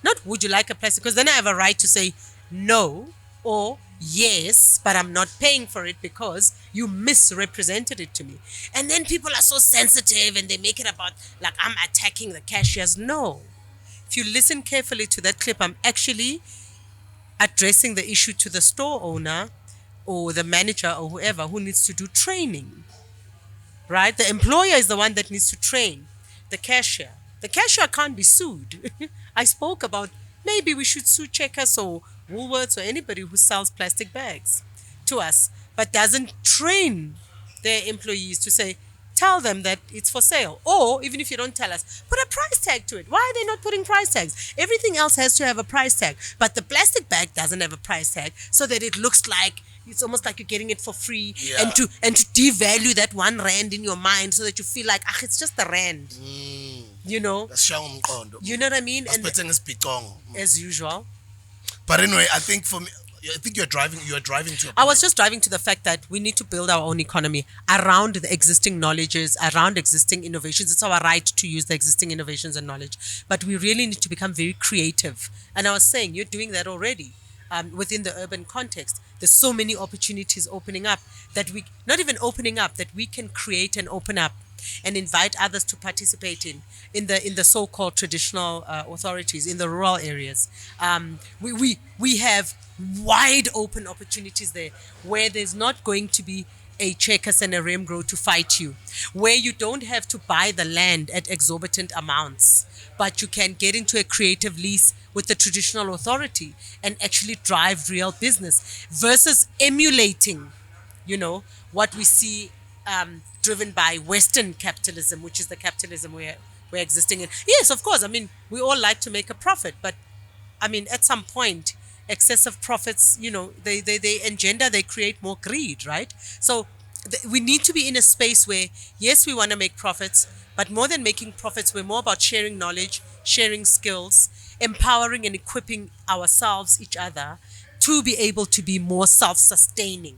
Not would you like a plastic, because then I have a right to say no or yes, but I'm not paying for it because you misrepresented it to me. And then people are so sensitive and they make it about like I'm attacking the cashiers. No. If you listen carefully to that clip, I'm actually addressing the issue to the store owner or the manager or whoever who needs to do training, right? The employer is the one that needs to train the cashier. The cashier can't be sued. I spoke about maybe we should sue Checkers or Woolworths or anybody who sells plastic bags to us, but doesn't train their employees to say, tell them that it's for sale. Or even if you don't tell us, put a price tag to it. Why are they not putting price tags? Everything else has to have a price tag, but the plastic bag doesn't have a price tag, so that it looks like it's almost like you're getting it for free. Yeah. and to devalue that R1 in your mind, so that you feel like it's just a rand. You know? You know what I mean? And as usual. But anyway, I think for me, I think you are driving to a point. I was just driving to the fact that we need to build our own economy around the existing knowledges, around existing innovations. It's our right to use the existing innovations and knowledge. But we really need to become very creative. And I was saying, you're doing that already within the urban context. There's so many opportunities opening up that we, not even opening up, that we can create and open up and invite others to participate in the so-called traditional authorities in the rural areas. We have wide open opportunities there, where there's not going to be a Checkers and a Remgro to fight you, where you don't have to buy the land at exorbitant amounts, but you can get into a creative lease with the traditional authority and actually drive real business, versus emulating, what we see driven by Western capitalism, which is the capitalism we're existing in. Yes, of course. I mean, we all like to make a profit, but I mean, at some point, excessive profits, they create more greed, right? So we need to be in a space where, yes, we want to make profits, but more than making profits, we're more about sharing knowledge, sharing skills, empowering and equipping ourselves, each other, to be able to be more self-sustaining.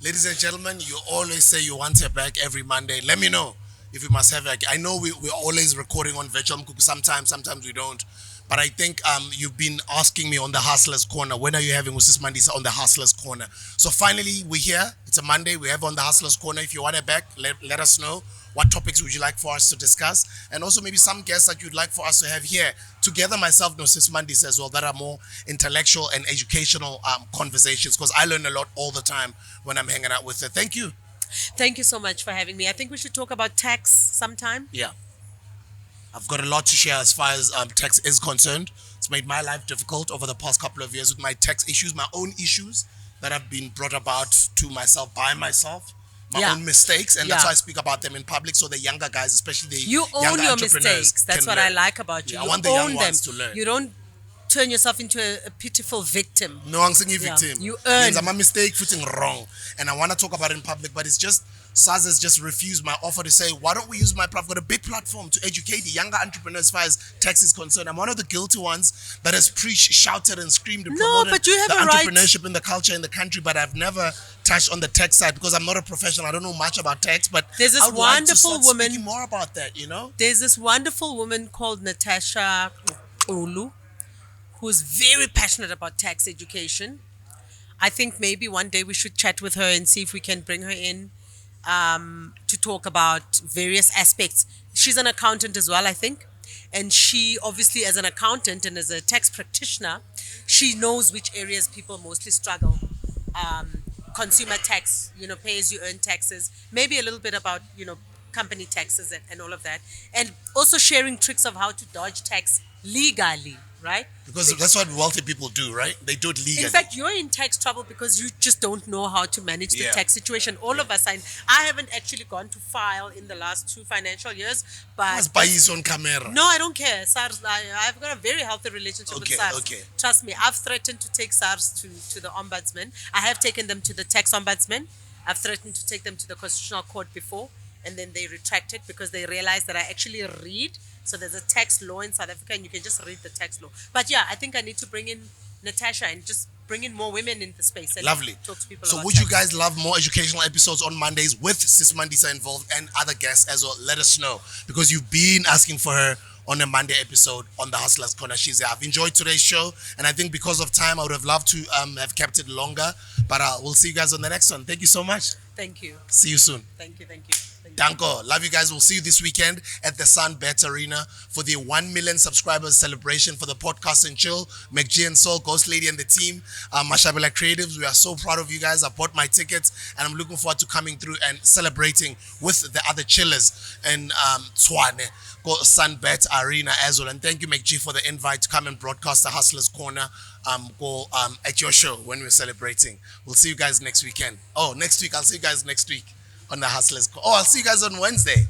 Ladies and gentlemen, you always say you want her back every Monday. Let me know if we must have her. I know we're always recording on virtual Mkuku. Sometimes we don't. But I think you've been asking me on the Hustlers Corner, when are you having Mrs. MANDISA on the Hustlers Corner? So finally, we're here. It's a Monday. We have on the Hustlers Corner. If you want her back, let us know. What topics would you like for us to discuss? And also maybe some guests that you'd like for us to have here. Together, myself, Mrs. MANDISA as well, that are more intellectual and educational conversations, because I learn a lot all the time when I'm hanging out with her. Thank you. Thank you so much for having me. I think we should talk about tax sometime. Yeah. I've got a lot to share as far as tax is concerned. It's made my life difficult over the past couple of years with my tax issues, my own issues that have been brought about to myself by myself, my own mistakes, and that's why I speak about them in public, so the younger guys, especially the you younger own your mistakes. That's what learn. I like about you. Yeah, you I want the own young them. ones to learn. You don't turn yourself into a pitiful victim. No, I'm saying victim. You earn. I'm a mistake, footing wrong, and I want to talk about it in public, but it's just SARS has just refused my offer to say, why don't we use my platform? I've got a big platform to educate the younger entrepreneurs as far as tax is concerned. I'm one of the guilty ones that has preached, shouted, and screamed and promoted but you have the a right. entrepreneurship in the culture in the country, but I've never touched on the tech side because I'm not a professional. I don't know much about tax, but there's this I would wonderful like to start woman. speaking more about that, you know? There's this wonderful woman called Natasha Olu, who's very passionate about tax education. I think maybe one day we should chat with her and see if we can bring her in to talk about various aspects. She's an accountant as well, I think. And she obviously, as an accountant and as a tax practitioner, she knows which areas people mostly struggle. Consumer tax, pay as you earn taxes, maybe a little bit about, company taxes and all of that. And also sharing tricks of how to dodge tax legally, right? Because that's what wealthy people do, right? They do it legally. In fact, you're in tax trouble because you just don't know how to manage the tax situation. All of us, I haven't actually gone to file in the last 2 financial years, but... Must buy his own camera. No, I don't care. SARS, I've got a very healthy relationship with SARS. Okay. Trust me, I've threatened to take SARS to the ombudsman. I have taken them to the tax ombudsman. I've threatened to take them to the constitutional court before, and then they retracted because they realized that I actually read. So there's a tax law in South Africa, and you can just read the tax law. But yeah, I think I need to bring in Natasha and just bring in more women in the space and Lovely. talk to people So about would tax. you guys love more educational episodes on Mondays with Sis Mandisa involved and other guests as well? Let us know, because you've been asking for her on a Monday episode on the Hustlers Corner. She's there. I've enjoyed today's show, and I think because of time, I would have loved to have kept it longer, but we'll see you guys on the next one. Thank you so much. Thank you. See you soon. Thank you. Danko. Love you guys. We'll see you this weekend at the Sunbet Arena for the 1 million subscribers celebration for the podcast and chill. McG and Soul, Ghost Lady and the team, Mashabela Creatives. We are so proud of you guys. I bought my tickets and I'm looking forward to coming through and celebrating with the other chillers in Tshwane. Go Sunbet Arena as well. And thank you, McG, for the invite to come and broadcast the Hustlers Corner. At your show when we're celebrating. We'll see you guys next weekend. Next week. I'll see you guys next week on the Hustlers. I'll see you guys on Wednesday.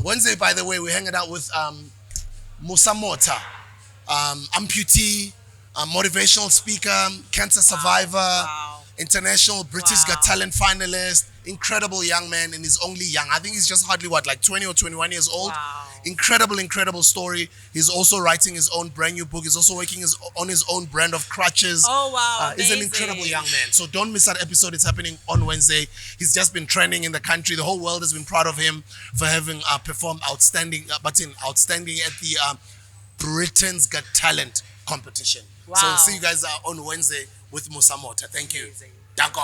Wednesday, by the way, we're hanging out with Musa Mota, amputee, motivational speaker, cancer survivor, international British Got Talent finalist, incredible young man, and he's only young. I think he's just hardly 20 or 21 years old. Incredible story. He's also writing his own brand new book. He's also working on his own brand of crutches. He's an incredible young man. So don't miss that episode. It's happening on Wednesday. He's just been trending in the country. The whole world has been proud of him for having performed outstanding at the Britain's Got Talent competition. So we'll see you guys on Wednesday with Musa Mota. Thank you. Danko.